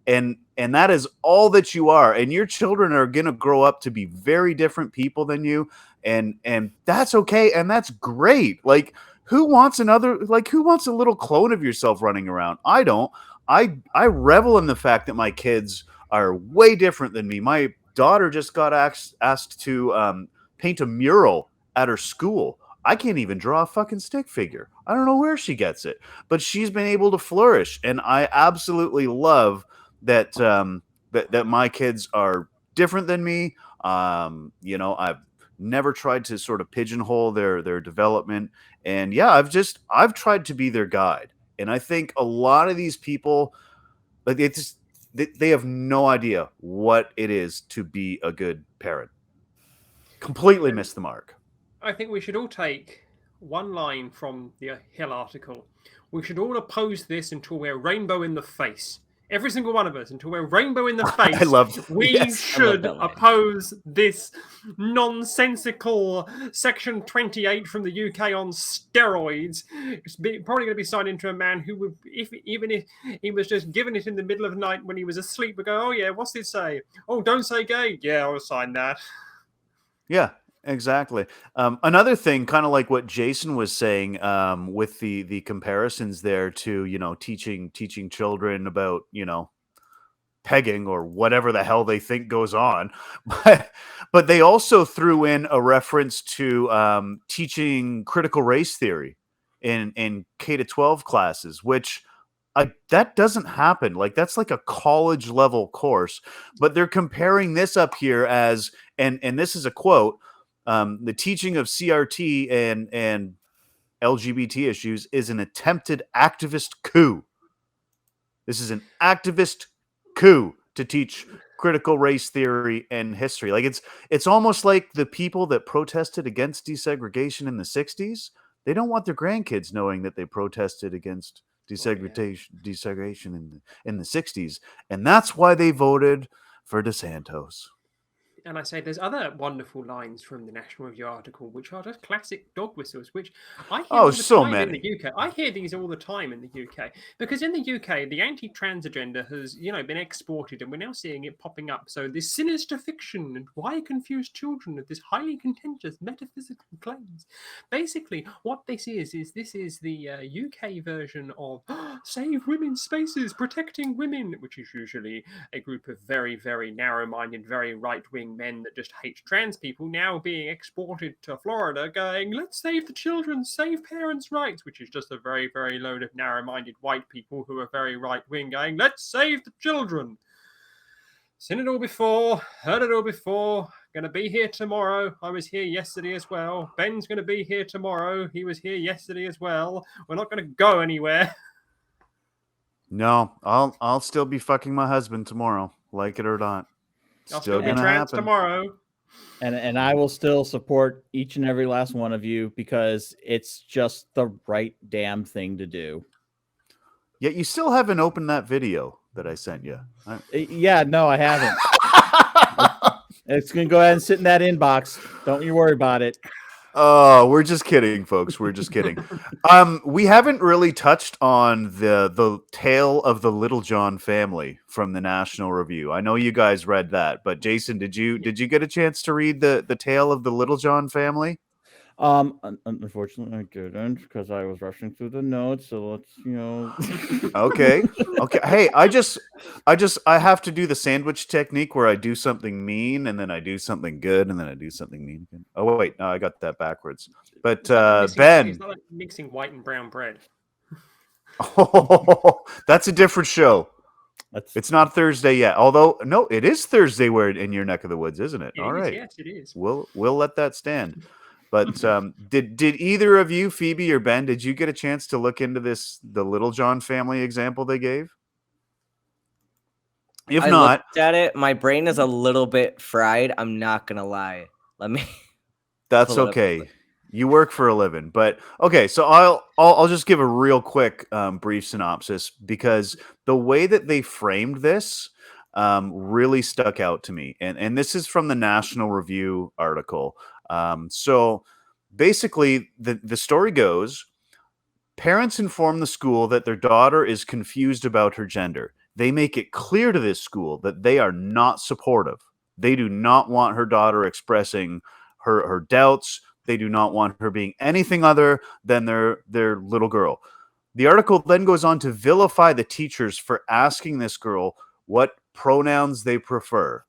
And that is all that you are. And your children are going to grow up to be very different people than you. And that's okay. And that's great. Like, who wants a little clone of yourself running around? I don't. I revel in the fact that my kids are way different than me. My daughter just got asked to paint a mural at her school. I can't even draw a fucking stick figure. I don't know where she gets it, but she's been able to flourish. And I absolutely love that that my kids are different than me. I've never tried to sort of pigeonhole their development. And yeah, I've tried to be their guide. And I think a lot of these people, like, they have no idea what it is to be a good parent. Completely missed the mark. I think we should all take one line from the Hill article. We should all oppose this until we're rainbow in the face. Every single one of us, until we're rainbow in the face. I love. We Yes. should that line. oppose this nonsensical Section 28 from the UK on steroids. It's probably going to be signed into a man who would, even if he was just given it in the middle of the night when he was asleep, would go, "Oh yeah, what's this say? Oh, don't say gay. Yeah, I'll sign that." Yeah, exactly. Another thing, kind of like what Jason was saying, with the comparisons there to teaching children about pegging or whatever the hell they think goes on, but they also threw in a reference to teaching critical race theory in K-12 classes, which that doesn't happen. Like, that's like a college level course, but they're comparing this up here as, and this is a quote, the teaching of CRT and LGBT issues is an attempted activist coup. This is an activist coup to teach critical race theory and history. Like, it's almost like the people that protested against desegregation in the 60s, they don't want their grandkids knowing that they protested against desegregation in the 60s, and that's why they voted for DeSantos. And I say there's other wonderful lines from the National Review article, which are just classic dog whistles, which I hear all the so time many. in the UK. I hear these all the time in the UK because in the UK, the anti-trans agenda has, been exported, and we're now seeing it popping up. So this sinister fiction and why confuse children with this highly contentious metaphysical claims. Basically, what this is the UK version of Save Women's Spaces, Protecting Women, which is usually a group of very, very narrow-minded, very right-wing men that just hate trans people, now being exported to Florida going, let's save the children, save parents' rights, which is just a very, very load of narrow-minded white people who are very right-wing going, let's save the children. Seen it all before, heard it all before, gonna be here tomorrow. I was here yesterday as well. Ben's gonna be here tomorrow. He was here yesterday as well. We're not gonna go anywhere. No, I'll still be fucking my husband tomorrow, like it or not. I'll still be gonna trans happen. tomorrow. And I will still support each and every last one of you because it's just the right damn thing to do. Yet you still haven't opened that video that I sent you. Yeah, no, I haven't. It's going to go ahead and sit in that inbox. Don't you worry about it. Oh, we're just kidding, folks. We're just kidding. We haven't really touched on the tale of the Little John family from the National Review. I know you guys read that, but Jason, did you get a chance to read the tale of the Little John family? Unfortunately, I didn't because I was rushing through the notes. So let's. Okay. Okay. Hey, I have to do the sandwich technique where I do something mean and then I do something good and then I do something mean again. Oh wait, no, I got that backwards. But It's like Ben, it's not like mixing white and brown bread. oh, that's a different show. That's It's not Thursday yet. Although no, it is Thursday where in your neck of the woods, isn't it? It All is, right. yes, it is. We'll let that stand. But did either of you, Phoebe or Ben, did you get a chance to look into the Little John family example they gave? If I not, looked at it. My brain is a little bit fried. I'm not gonna lie. Let me. that's pull it up real okay. quick. You work for a living, but okay. So I'll just give a real quick brief synopsis because the way that they framed this really stuck out to me, and this is from the National Review article. So basically, the story goes: parents inform the school that their daughter is confused about her gender. They make it clear to this school that they are not supportive. They do not want her daughter expressing her doubts. They do not want her being anything other than their little girl. The article then goes on to vilify the teachers for asking this girl what pronouns they prefer,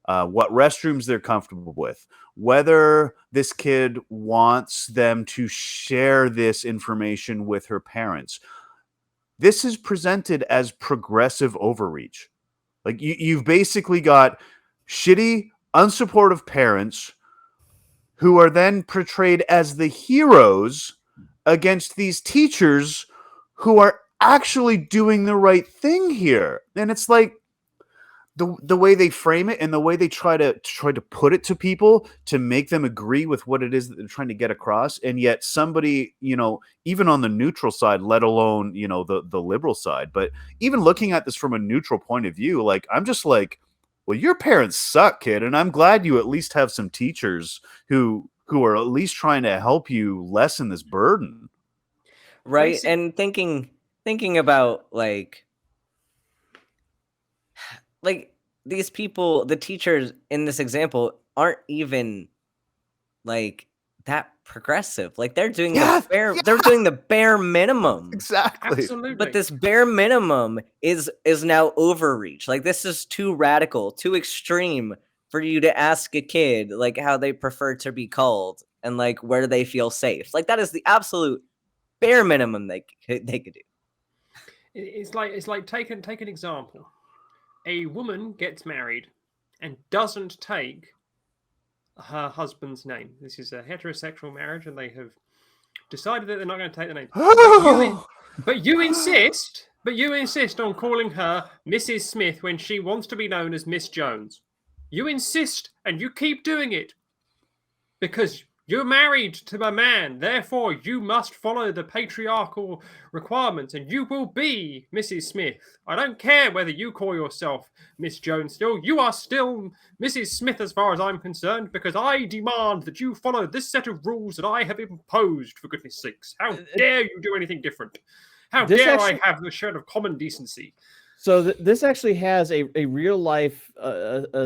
what restrooms they're comfortable with, whether this kid wants them to share this information with her parents. This is presented as progressive overreach. Like you've basically got shitty, unsupportive parents who are then portrayed as the heroes against these teachers who are actually doing the right thing here. And it's like the way they frame it and the way they try to put it to people to make them agree with what it is that they're trying to get across. And yet somebody, even on the neutral side, let alone, the liberal side, but even looking at this from a neutral point of view, like, I'm just like, well, your parents suck, kid. And I'm glad you at least have some teachers who are at least trying to help you lessen this burden. Right. And thinking about like these people, the teachers in this example aren't even like that progressive. Like they're doing they're doing the bare minimum. Exactly. Absolutely. But this bare minimum is now overreach. Like this is too radical, too extreme for you to ask a kid like how they prefer to be called and like where they feel safe. Like that is the absolute bare minimum they could do. It's like take an example. A woman gets married and doesn't take her husband's name. This is a heterosexual marriage, and they have decided that they're not going to take the name. But you insist on calling her Mrs. Smith when she wants to be known as Miss Jones. You insist, and you keep doing it because you're married to a man. Therefore, you must follow the patriarchal requirements, and you will be Mrs. Smith. I don't care whether you call yourself Miss Jones still. You are still Mrs. Smith as far as I'm concerned, because I demand that you follow this set of rules that I have imposed, for goodness sakes. How dare you do anything different? How dare I have the shred of common decency? So this actually has a real life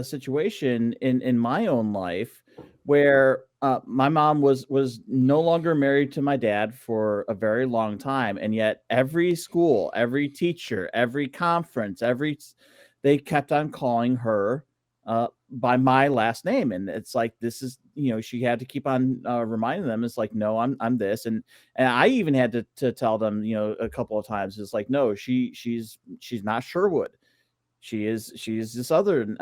situation in my own life where my mom was no longer married to my dad for a very long time, and yet every school, every teacher, every conference, they kept on calling her by my last name, and it's like, this is, she had to keep on reminding them. It's like, no, I'm this, and I even had to tell them, a couple of times. It's like, no, she's not Sherwood. She's this other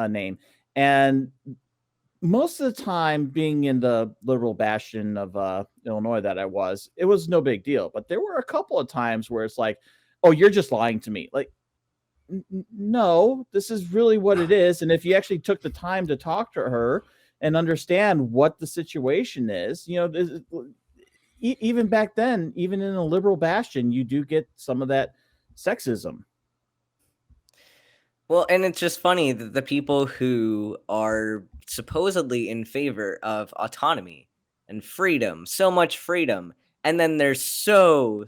name. And most of the time, being in the liberal bastion of Illinois that it was no big deal. But there were a couple of times where it's like, oh, you're just lying to me. Like, no, this is really what it is. And if you actually took the time to talk to her and understand what the situation is, even back then, even in a liberal bastion, you do get some of that sexism. Well, and it's just funny that the people who are supposedly in favor of autonomy and freedom, so much freedom, and then they're so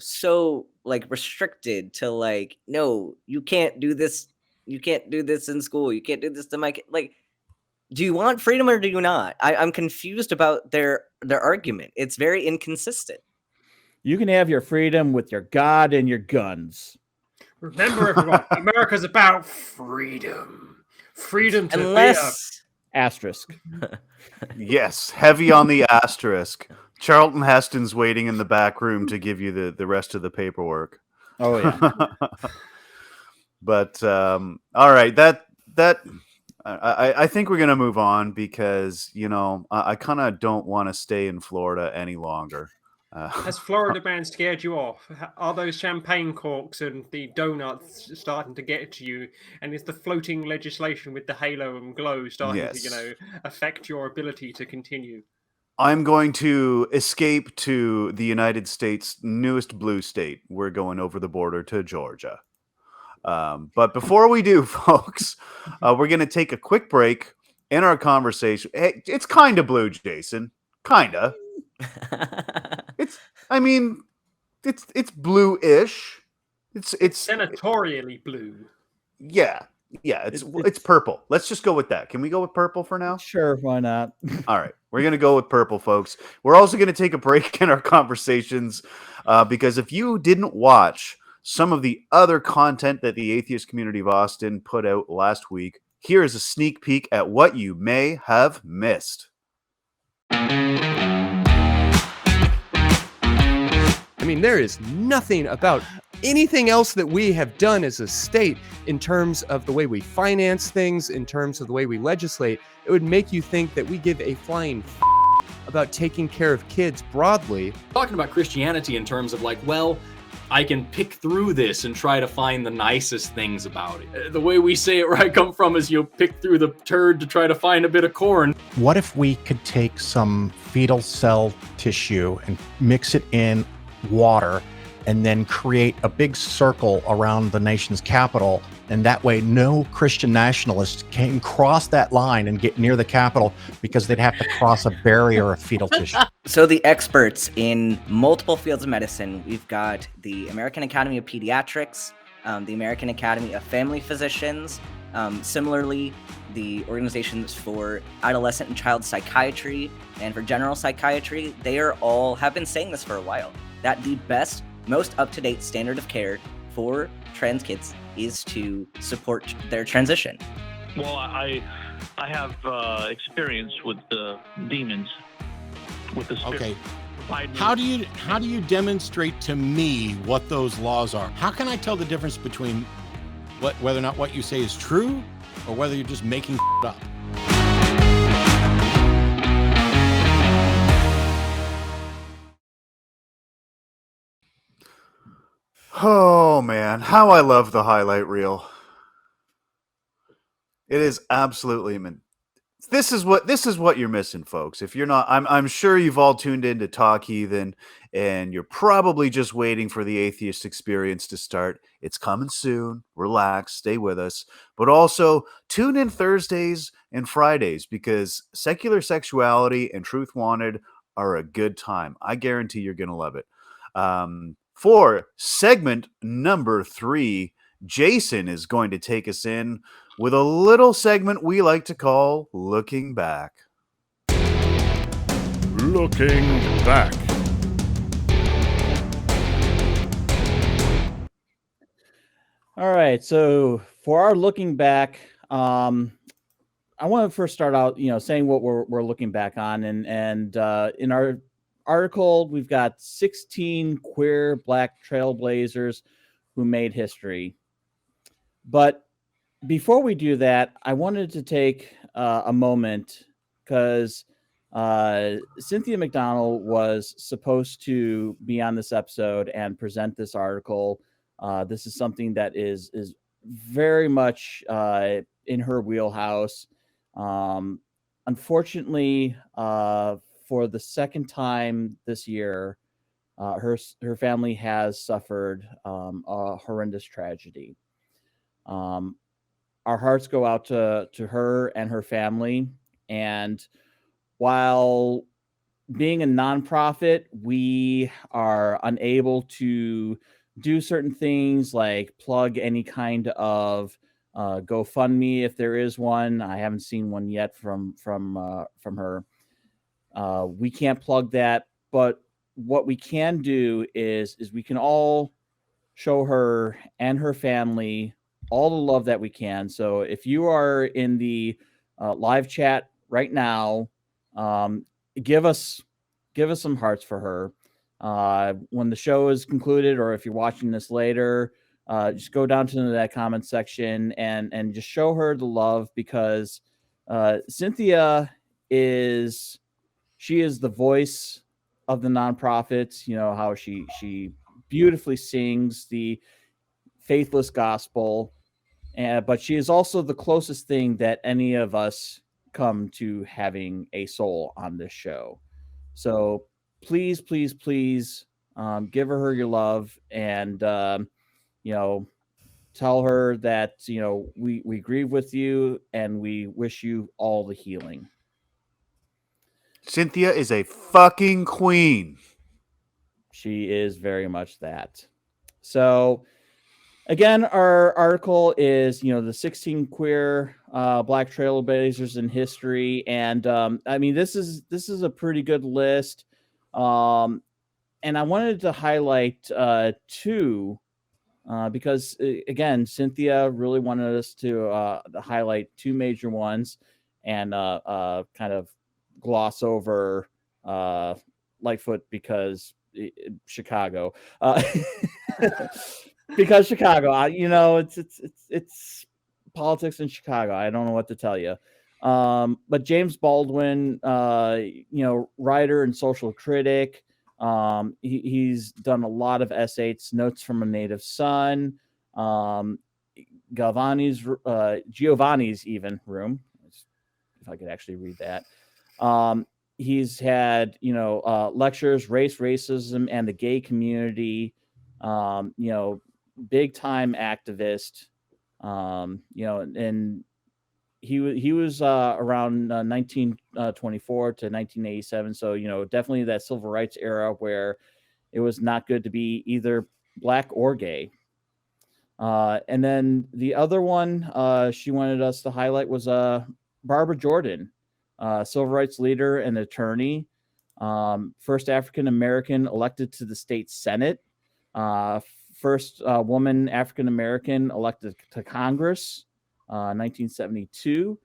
like restricted to like, no, you can't do this. You can't do this in school. You can't do this to my kid. Like, Do you want freedom or do you not? I'm confused about their argument. It's very inconsistent. You can have your freedom with your God and your guns. Remember, everyone, America's about freedom. Freedom to Unless Asterisk. Yes, heavy on the asterisk. Charlton Heston's waiting in the back room to give you the rest of the paperwork. Oh yeah. But all right, I think we're gonna move on because I kind of don't want to stay in Florida any longer. Has Florida man scared you off? Are those champagne corks and the donuts starting to get to you? And is the floating legislation with the halo and glow starting Yes. to, affect your ability to continue? I'm going to escape to the United States' newest blue state. We're going over the border to Georgia. But before we do, folks, we're going to take a quick break in our conversation. Hey, it's kind of blue, Jason. Kind of. It's blue-ish. It's Senatorially blue. Yeah. It's purple. Let's just go with that. Can we go with purple for now? Sure, why not? All right, we're going to go with purple, folks. We're also going to take a break in our conversations because if you didn't watch some of the other content that the Atheist Community of Austin put out last week, here is a sneak peek at what you may have missed. I mean, there is nothing about anything else that we have done as a state in terms of the way we finance things, in terms of the way we legislate. It would make you think that we give a flying about taking care of kids broadly. Talking about Christianity in terms of like, well, I can pick through this and try to find the nicest things about it. The way we say it where I come from is you pick through the turd to try to find a bit of corn. What if we could take some fetal cell tissue and mix it in water and then create a big circle around the nation's capital, and that way no Christian nationalists can cross that line and get near the capital because they'd have to cross a barrier of fetal tissue. So the experts in multiple fields of medicine, we've got the American Academy of Pediatrics, the American Academy of Family Physicians, similarly, the organizations for adolescent and child psychiatry and for general psychiatry, they have been saying this for a while, that the best, most up-to-date standard of care for trans kids is to support their transition. Well, I have experience with the demons, with the spirit. Okay. How do you demonstrate to me what those laws are? How can I tell the difference between whether or not what you say is true or whether you're just making up? Oh man, how I love the highlight reel. It is absolutely this is what you're missing, folks. If you're not, I'm sure you've all tuned in to Talk Heathen and you're probably just waiting for the atheist experience to start. It's coming soon. Relax, stay with us. But also tune in Thursdays and Fridays because secular sexuality and truth wanted are a good time. I guarantee you're going to love it. For segment number 3, Jason is going to take us in with a little segment we like to call Looking Back. Looking Back. All right, so for our looking back, I want to first start out, saying what we're looking back on, and in our article, we've got 16 queer Black trailblazers who made history. But before we do that, I wanted to take a moment because Cynthia McDonald was supposed to be on this episode and present this article. This is something that is very much in her wheelhouse. Unfortunately, for the second time this year, her family has suffered a horrendous tragedy. Our hearts go out to her and her family. And while being a nonprofit, we are unable to do certain things like plug any kind of GoFundMe if there is one. I haven't seen one yet from her. We can't plug that, but what we can do is we can all show her and her family all the love that we can. So if you are in the live chat right now, give us some hearts for her. When the show is concluded, or if you're watching this later, just go down to that comment section and just show her the love, because Cynthia is the voice of the nonprofits. You know how she beautifully sings the faithless gospel, but she is also the closest thing that any of us come to having a soul on this show. So please, please, please, give her your love, and tell her that we grieve with you and we wish you all the healing. Cynthia is a fucking queen. She is very much that. So again, our article is, the 16 queer Black trailblazers in history, and I mean this is a pretty good list, and I wanted to highlight two, because again, Cynthia really wanted us to highlight two major ones, and kind of gloss over Lightfoot because Chicago. Because Chicago, it's politics in Chicago. I don't know what to tell you. But James Baldwin, writer and social critic, he's done a lot of essays, Notes from a Native Son, Giovanni's even room, if I could actually read that. He's had, lectures, race, racism, and the gay community, big time activist, and he was around 1924 to 1987. So, definitely that civil rights era where it was not good to be either Black or gay. And then the other one she wanted us to highlight was Barbara Jordan, civil rights leader and attorney, first African-American elected to the state Senate, first woman African-American elected to Congress, 1972.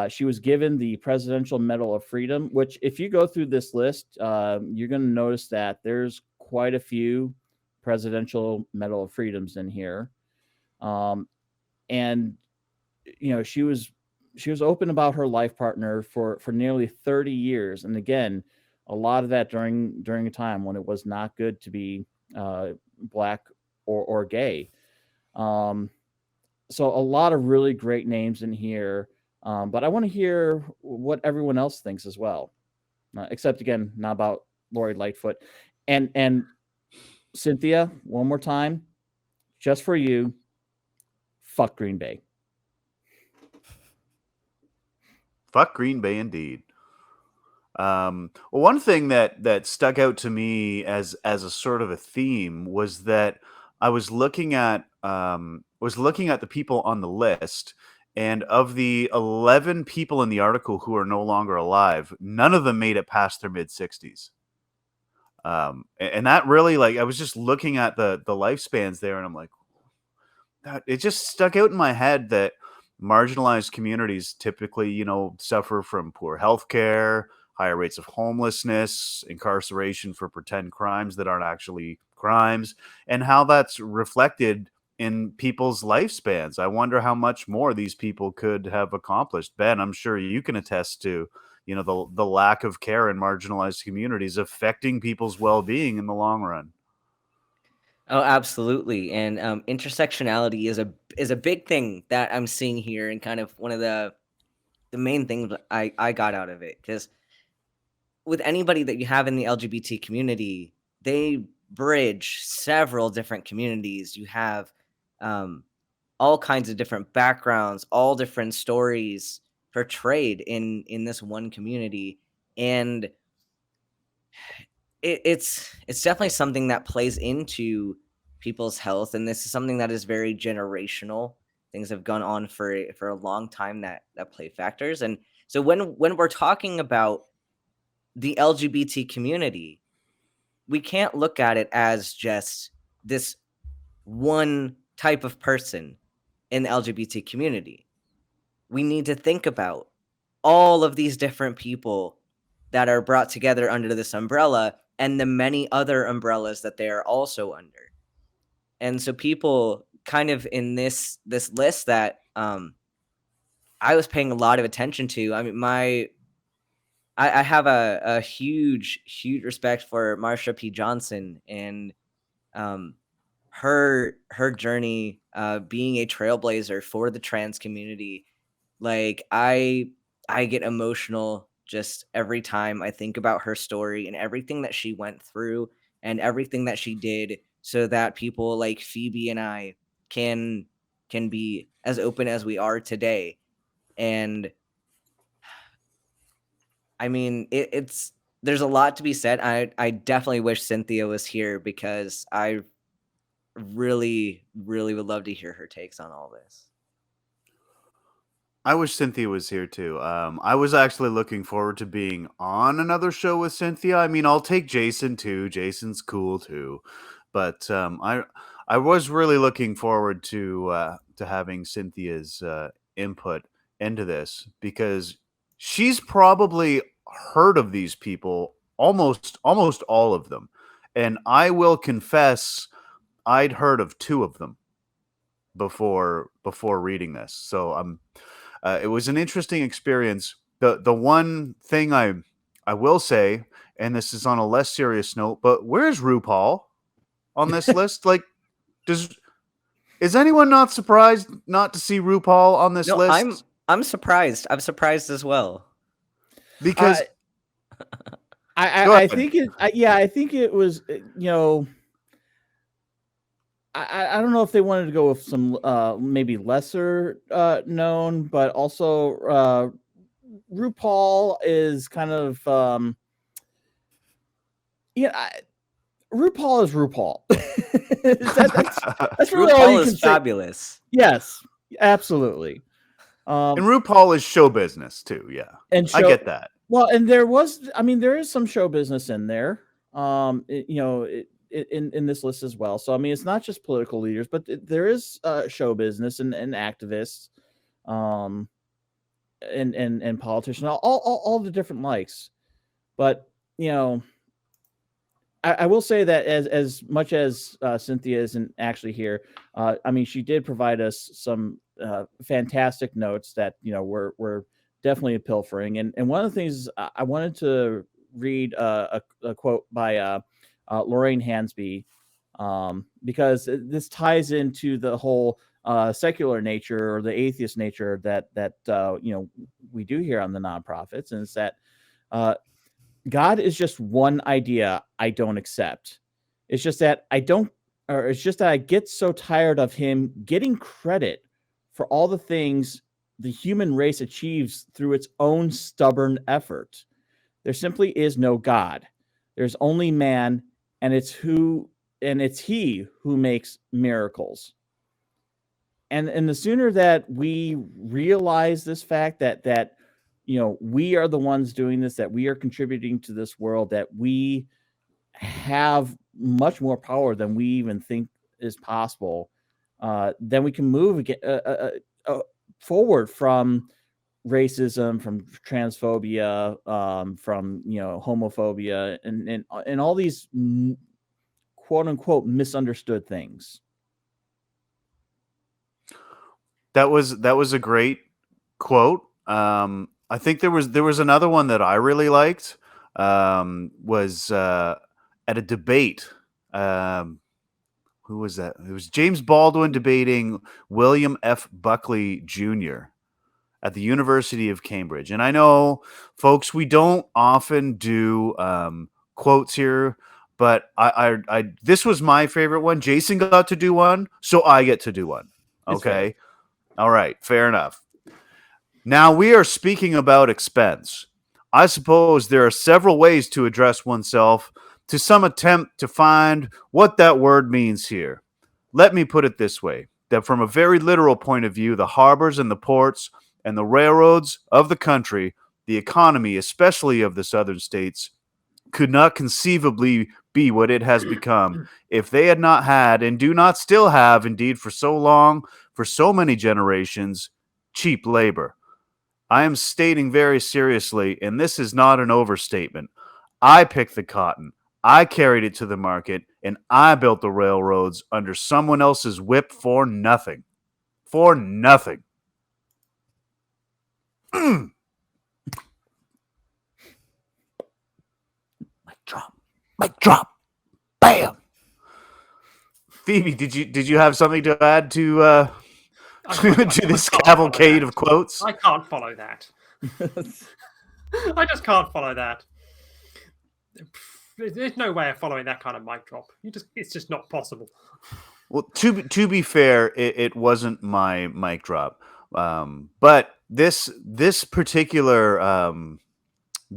She was given the Presidential Medal of Freedom, which if you go through this list, you're going to notice that there's quite a few Presidential Medal of Freedoms in here. And, she was open about her life partner for nearly 30 years. And again, a lot of that during a time when it was not good to be Black or gay. So a lot of really great names in here, but I want to hear what everyone else thinks as well, except again, not about Lori Lightfoot. And Cynthia, one more time, just for you, fuck Green Bay. Fuck Green Bay indeed. Well, one thing that stuck out to me as a sort of a theme was that I was looking at the people on the list, and of the 11 people in the article who are no longer alive, none of them made it past their mid-60s. And that really, I was just looking at the lifespans there, and I'm like, it just stuck out in my head that marginalized communities typically, suffer from poor health care, higher rates of homelessness, incarceration for pretend crimes that aren't actually crimes, and how that's reflected in people's lifespans. I wonder how much more these people could have accomplished. Ben, I'm sure you can attest to, the lack of care in marginalized communities affecting people's well-being in the long run. Oh, absolutely. And intersectionality is a big thing that I'm seeing here, and kind of one of the main things I got out of it. Because with anybody that you have in the LGBT community, they bridge several different communities. You have all kinds of different backgrounds, all different stories portrayed in this one community, and it's definitely something that plays into people's health, and this is something that is very generational. things have gone on for a long time that play factors. And so when we're talking about the LGBT community, we can't look at it as just this one type of person in the LGBT community. We need to think about all of these different people that are brought together under this umbrella and the many other umbrellas that they are also under. And so people kind of in this list that I was paying a lot of attention to. I mean, I have a huge respect for Marsha P. Johnson and her journey being a trailblazer for the trans community. Like I get emotional just every time I think about her story and everything that she went through and everything that she did so that people like Phoebe and I can be as open as we are today. And I mean, it's there's a lot to be said. I definitely wish Cynthia was here because I really would love to hear her takes on all this. I wish Cynthia was here too. I was actually looking forward to being on another show with Cynthia. I mean, I'll take Jason too. Jason's cool too, but I was really looking forward to having Cynthia's input into this because she's probably heard of these people, almost all of them, and I will confess I'd heard of 2 of them before reading this. So it was an interesting experience. The one thing I will say, and this is on a less serious note, but where's RuPaul on this list? Like, is anyone not surprised not to see RuPaul on this list? I'm surprised. I'm surprised as well. Because I think it was, you know, I don't know if they wanted to go with some maybe lesser known, but also RuPaul is kind of RuPaul is RuPaul. that's really all you RuPaul can is fabulous. Yes, absolutely. And RuPaul is show business too. Yeah, and I get that. Well, and there is some show business in there. In this list as well. So I mean, it's not just political leaders, but there is show business and activists, and politicians, all the different likes. But you know, I will say that as much as Cynthia isn't actually here, I mean, she did provide us some fantastic notes that were definitely a pilfering. And one of the things I wanted to read a quote by Lorraine Hansby, because this ties into the whole secular nature or the atheist nature that we do here on the nonprofits, and it's that God is just one idea I don't accept. It's just that I get so tired of him getting credit for all the things the human race achieves through its own stubborn effort. There simply is no God. There's only man, and it's he who makes miracles. And the sooner that we realize this fact that we are the ones doing this, that we are contributing to this world, that we have much more power than we even think is possible, then we can move forward from racism, from transphobia, from homophobia, and all these quote unquote misunderstood things. That was a great quote. I think there was another one that I really liked. Was at a debate. Who was that? It was James Baldwin debating William F. Buckley Jr. at the University of Cambridge. And I know, folks, we don't often do quotes here, but I this was my favorite one. Jason got to do one, so I get to do one. Okay. All right. Fair enough. Now we are speaking about expense. I suppose there are several ways to address oneself to some attempt to find what that word means here. Let me put it this way. that from a very literal point of view, the harbors and the ports and the railroads of the country, the economy, especially of the southern states, could not conceivably be what it has become if they had not had, and do not still have, indeed for so long, for so many generations, cheap labor. I am stating very seriously, and this is not an overstatement. I picked the cotton, I carried it to the market, and I built the railroads under someone else's whip for nothing. For nothing. Mic drop. Mic drop. Bam. Phoebe, did you have something to add to to this cavalcade of quotes? I can't follow that. I just can't follow that. There's no way of following that kind of mic drop. It's just not possible. Well, to be fair, it wasn't my mic drop, but this particular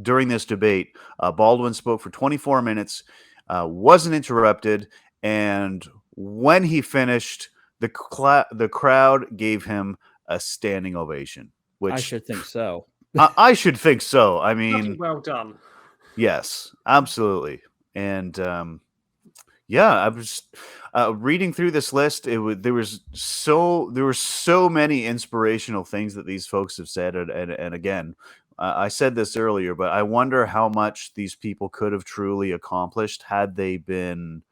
during this debate, Baldwin spoke for 24 minutes, wasn't interrupted, and when he finished, the crowd gave him a standing ovation. Which I should think so. I should think so. I mean, Bloody well done. Yes, absolutely. And yeah, I was reading through this list. There were so many inspirational things that these folks have said, and again, I said this earlier, but I wonder how much these people could have truly accomplished had they been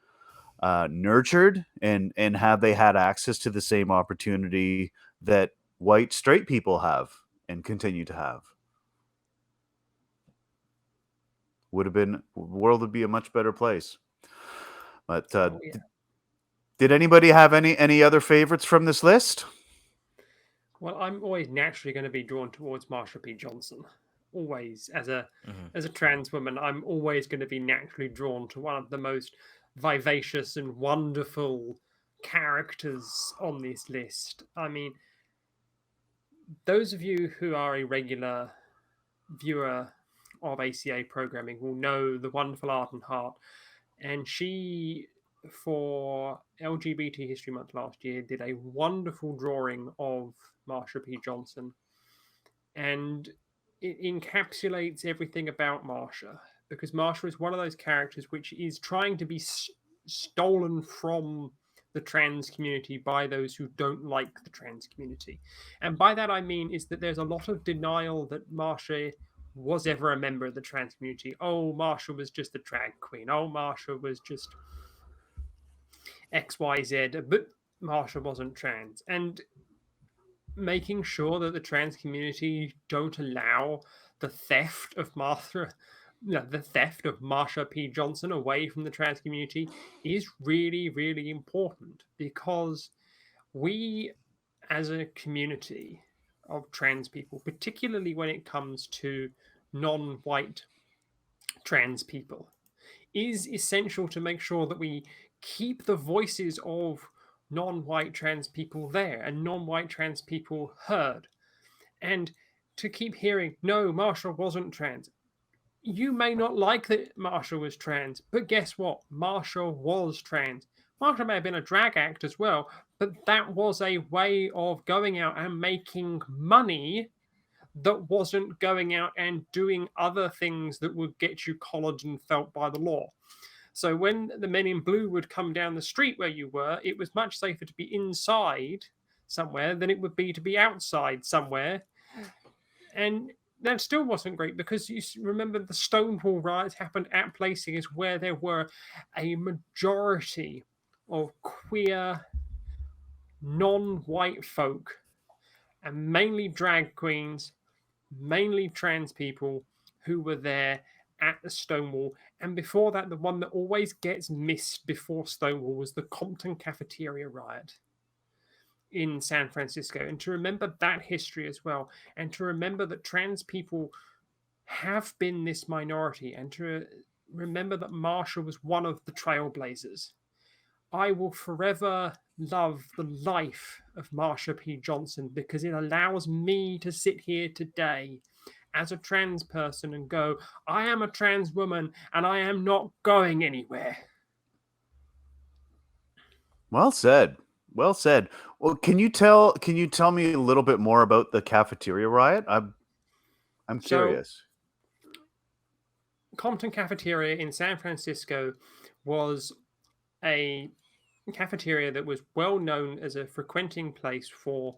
nurtured and have they had access to the same opportunity that white straight people have and continue to have. The world would be a much better place. But did anybody have any other favorites from this list? Well, I'm always naturally going to be drawn towards Marsha P. Johnson. Always, as a trans woman, I'm always going to be naturally drawn to one of the most vivacious and wonderful characters on this list. I mean, those of you who are a regular viewer of ACA programming will know the wonderful Arden Hart, and she, for LGBT History Month last year, did a wonderful drawing of Marsha P. Johnson, and it encapsulates everything about Marsha, because Marsha is one of those characters which is trying to be stolen from the trans community by those who don't like the trans community. And by that I mean is that there's a lot of denial that Marsha was ever a member of the trans community. Oh, Marsha was just a drag queen. Oh, Marsha was just XYZ, but Marsha wasn't trans. And making sure that the trans community don't allow the theft of Marsha P. Johnson away from the trans community is really, really important, because we, as a community of trans people, particularly when it comes to non-white trans people, is essential to make sure that we keep the voices of non-white trans people there and non-white trans people heard, and to keep hearing, no, Marsha wasn't trans. You may not like that Marsha was trans, but guess what? Marsha was trans. Marsha may have been a drag act as well, but that was a way of going out and making money that wasn't going out and doing other things that would get you collared and felt by the law. So when the men in blue would come down the street where you were, it was much safer to be inside somewhere than it would be to be outside somewhere. And that still wasn't great, because you remember the Stonewall riots happened at places where there were a majority of queer, non-white folk, and mainly drag queens, mainly trans people who were there at the Stonewall. And before that, the one that always gets missed before Stonewall was the Compton cafeteria riot in San Francisco. And to remember that history as well, and to remember that trans people have been this minority, and to remember that Marsha was one of the trailblazers. I will forever love the life of Marsha P. Johnson, because it allows me to sit here today as a trans person and go, I am a trans woman and I am not going anywhere. Well said. Well said. Well, can you tell me a little bit more about the cafeteria riot? I'm So, curious. Compton Cafeteria in San Francisco was a cafeteria that was well known as a frequenting place for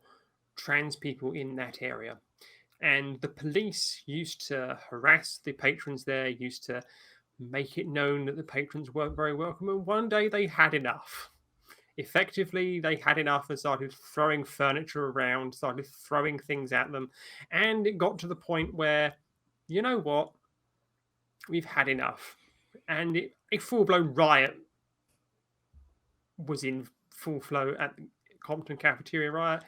trans people in that area. And the police used to harass the patrons there, used to make it known that the patrons weren't very welcome. And one day they had enough. Effectively, they had enough and started throwing furniture around, started throwing things at them. And it got to the point where, you know what? We've had enough. And a full blown riot was in full flow at the Compton Cafeteria riot.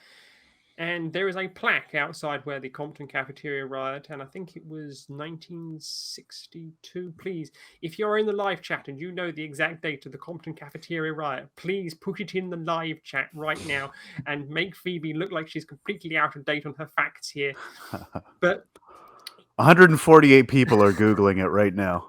And there is a plaque outside where the Compton Cafeteria riot, and I think it was 1962. Please, if you're in the live chat and you know the exact date of the Compton Cafeteria riot, please put it in the live chat right now and make Phoebe look like she's completely out of date on her facts here. But 148 people are Googling it right now.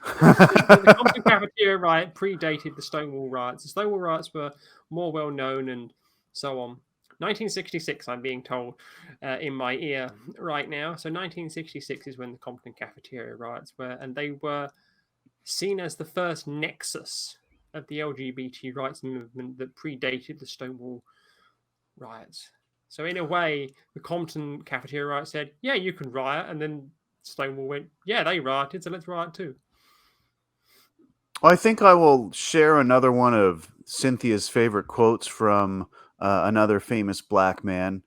the Compton Cafeteria riot predated the Stonewall riots. The Stonewall riots were more well known and so on. 1966, I'm being told in my ear right now. So 1966 is when the Compton Cafeteria riots were, and they were seen as the first nexus of the LGBT rights movement that predated the Stonewall riots. So in a way, the Compton Cafeteria riot said, yeah, you can riot, and then Stonewall went, yeah, they rioted, so let's riot too. Well, I think I will share another one of Cynthia's favorite quotes from another famous black man.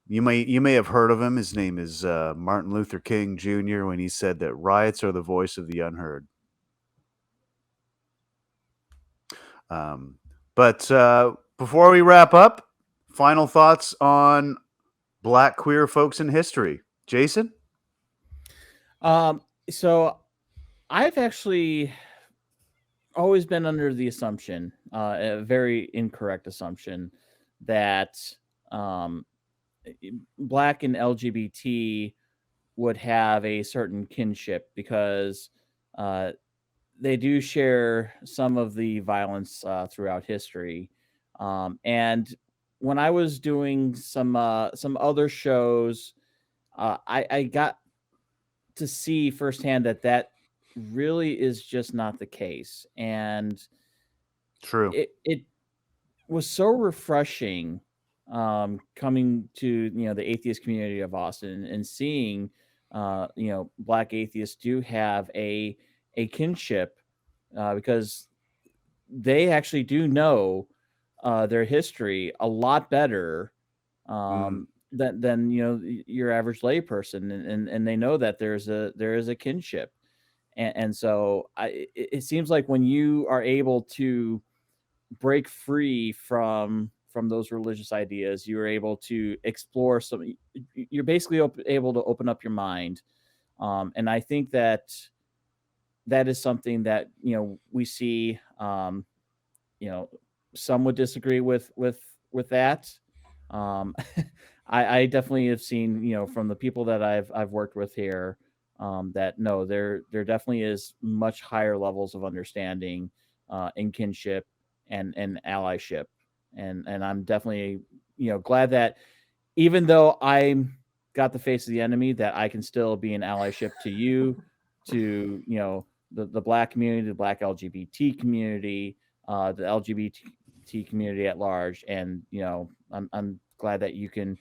You may have heard of him. His name is Martin Luther King Jr. when he said that riots are the voice of the unheard. But before we wrap up, final thoughts on black queer folks in history. Jason? So I've actually always been under the assumption, a very incorrect assumption, that black and LGBT would have a certain kinship because they do share some of the violence throughout history. And when I was doing some other shows, I got to see firsthand that really is just not the case. And True. It was so refreshing coming to the atheist community of Austin and seeing black atheists do have a kinship because they actually do know their history a lot better than your average layperson, and they know that there is a kinship, and so it seems like when you are able to break free from those religious ideas, you are able to explore you're basically able to open up your mind, and I think that is something that we see. Some would disagree with that. I definitely have seen, from the people that I've worked with here, that no, there definitely is much higher levels of understanding in kinship and allyship, and I'm definitely glad that even though I'm got the face of the enemy, that I can still be an allyship to you, to the black community, the black LGBT community, the LGBT community at large, and I'm glad that you can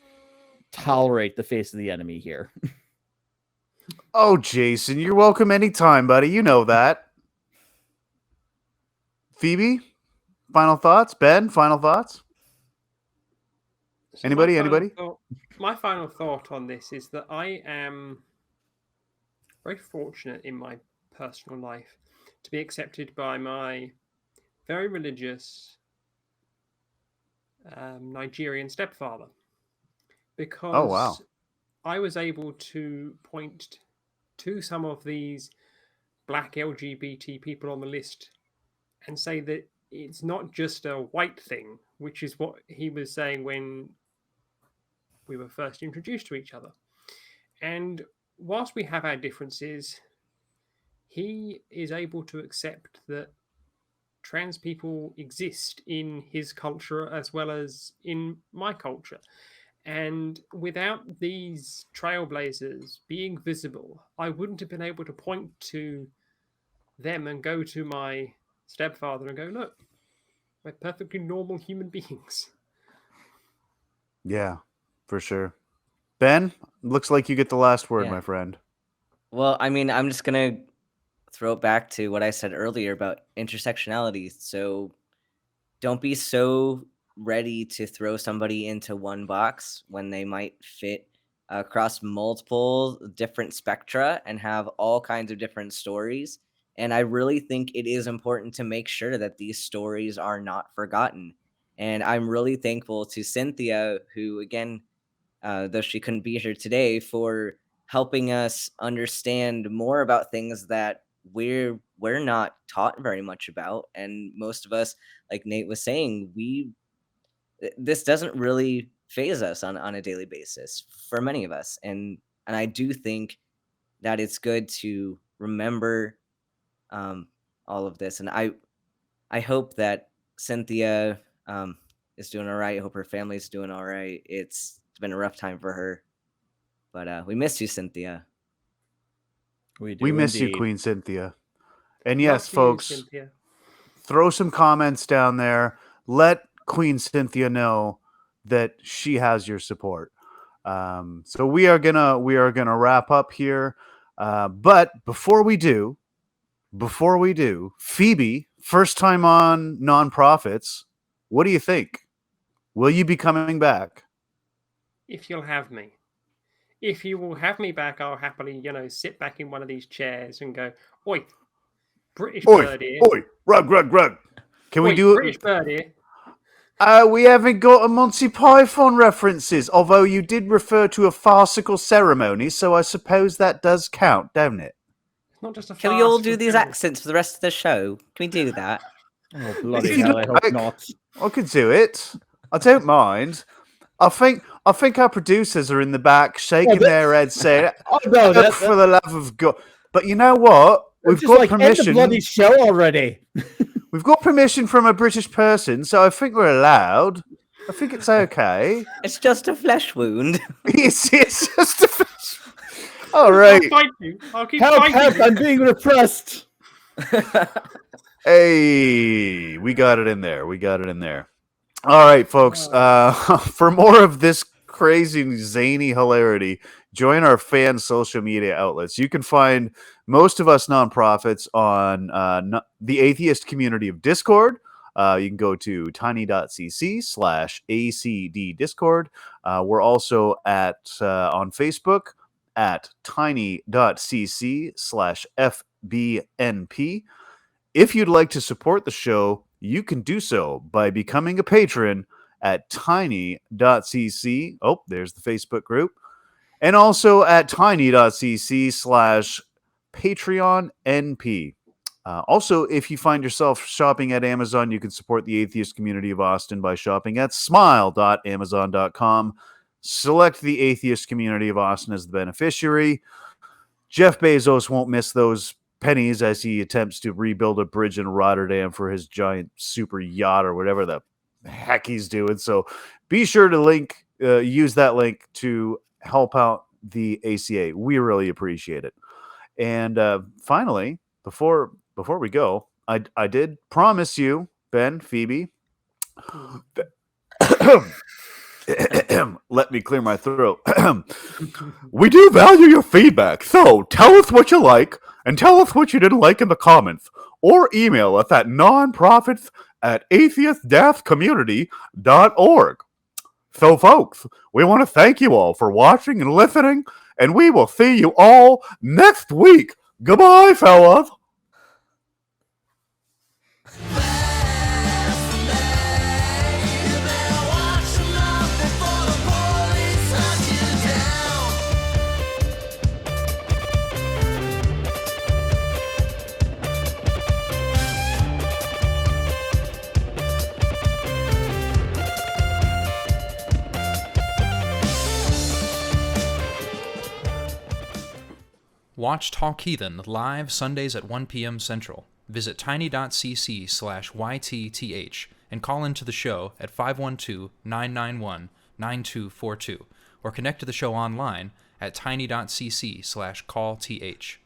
tolerate the face of the enemy here. Oh, Jason, you're welcome anytime, buddy. You know that. Phoebe, final thoughts? Ben, final thoughts? So Anybody? My final thought on this is that I am very fortunate in my personal life to be accepted by my very religious Nigerian stepfather, because Oh, wow. I was able to point to some of these black LGBT people on the list and say that it's not just a white thing, which is what he was saying when we were first introduced to each other. And whilst we have our differences, he is able to accept that trans people exist in his culture as well as in my culture. And without these trailblazers being visible, I wouldn't have been able to point to them and go to my stepfather and go, look, we're perfectly normal human beings. Yeah, for sure. Ben, looks like you get the last word, Yeah. my friend. Well, I mean, I'm just gonna throw it back to what I said earlier about intersectionality. So don't be so ready to throw somebody into one box when they might fit across multiple different spectra and have all kinds of different stories. And I really think it is important to make sure that these stories are not forgotten. And I'm really thankful to Cynthia, who, again, though she couldn't be here today, for helping us understand more about things that we're not taught very much about. And most of us, like Nate was saying, this doesn't really phase us on a daily basis for many of us. And I do think that it's good to remember all of this. And I hope that Cynthia is doing all right. I hope her family's doing all right. It's been a rough time for her, but we miss you, Cynthia. We miss you, Queen Cynthia. And Love yes, you, folks, Cynthia. throw some comments down there. Let Queen Cynthia know that she has your support. So we are gonna wrap up here. But before we do, Phoebe, first time on Nonprofits, what do you think? Will you be coming back? If you'll have me. If you will have me back, I'll happily, sit back in one of these chairs and go, oi, British bird here. Oi, rug. Can we Oi, do British bird here. We haven't got a Monty Python references, although you did refer to a farcical ceremony, so I suppose that does count, don't it? It's not just a Can we all do farcical these ceremony. accents for the rest of the show? Can we do that? Oh, bloody hell, I hope not. I could do it. I don't mind. I think our producers are in the back shaking their heads, saying, no, "Oh, for the love of God!" But you know what? We've got End the permission. bloody show already. We've got permission from a British person, so I think we're allowed. I think it's okay. It's just a flesh wound. it's just a flesh. All right. I'll fight you. I'll keep Help, fighting you. I'm being repressed. Hey, we got it in there. All right, folks. For more of this crazy, zany hilarity, join our fan social media outlets. You can find most of us nonprofits on the atheist community of Discord. You can go to tiny.cc/ACD Discord. We're also on Facebook at tiny.cc/FBNP. If you'd like to support the show, you can do so by becoming a patron at tiny.cc. Oh, there's the Facebook group. And also at tiny.cc/PatreonNP. Also, if you find yourself shopping at Amazon, you can support the atheist community of Austin by shopping at smile.amazon.com. Select the atheist community of Austin as the beneficiary. Jeff Bezos won't miss those pennies as he attempts to rebuild a bridge in Rotterdam for his giant super yacht or whatever the heck he's doing. So be sure to use that link to help out the ACA. We really appreciate it. And finally, before we go, I did promise you, Ben, Phoebe, let me clear my throat. We do value your feedback, so tell us what you like and tell us what you didn't like in the comments, or email us at nonprofits@atheist-community.org. So, folks, we want to thank you all for watching and listening, and we will see you all next week. Goodbye, fellas. Watch Talk Heathen live Sundays at 1 p.m. Central. visit tiny.cc/YTTH and call into the show at 512-991-9242 or connect to the show online at tiny.cc/callth.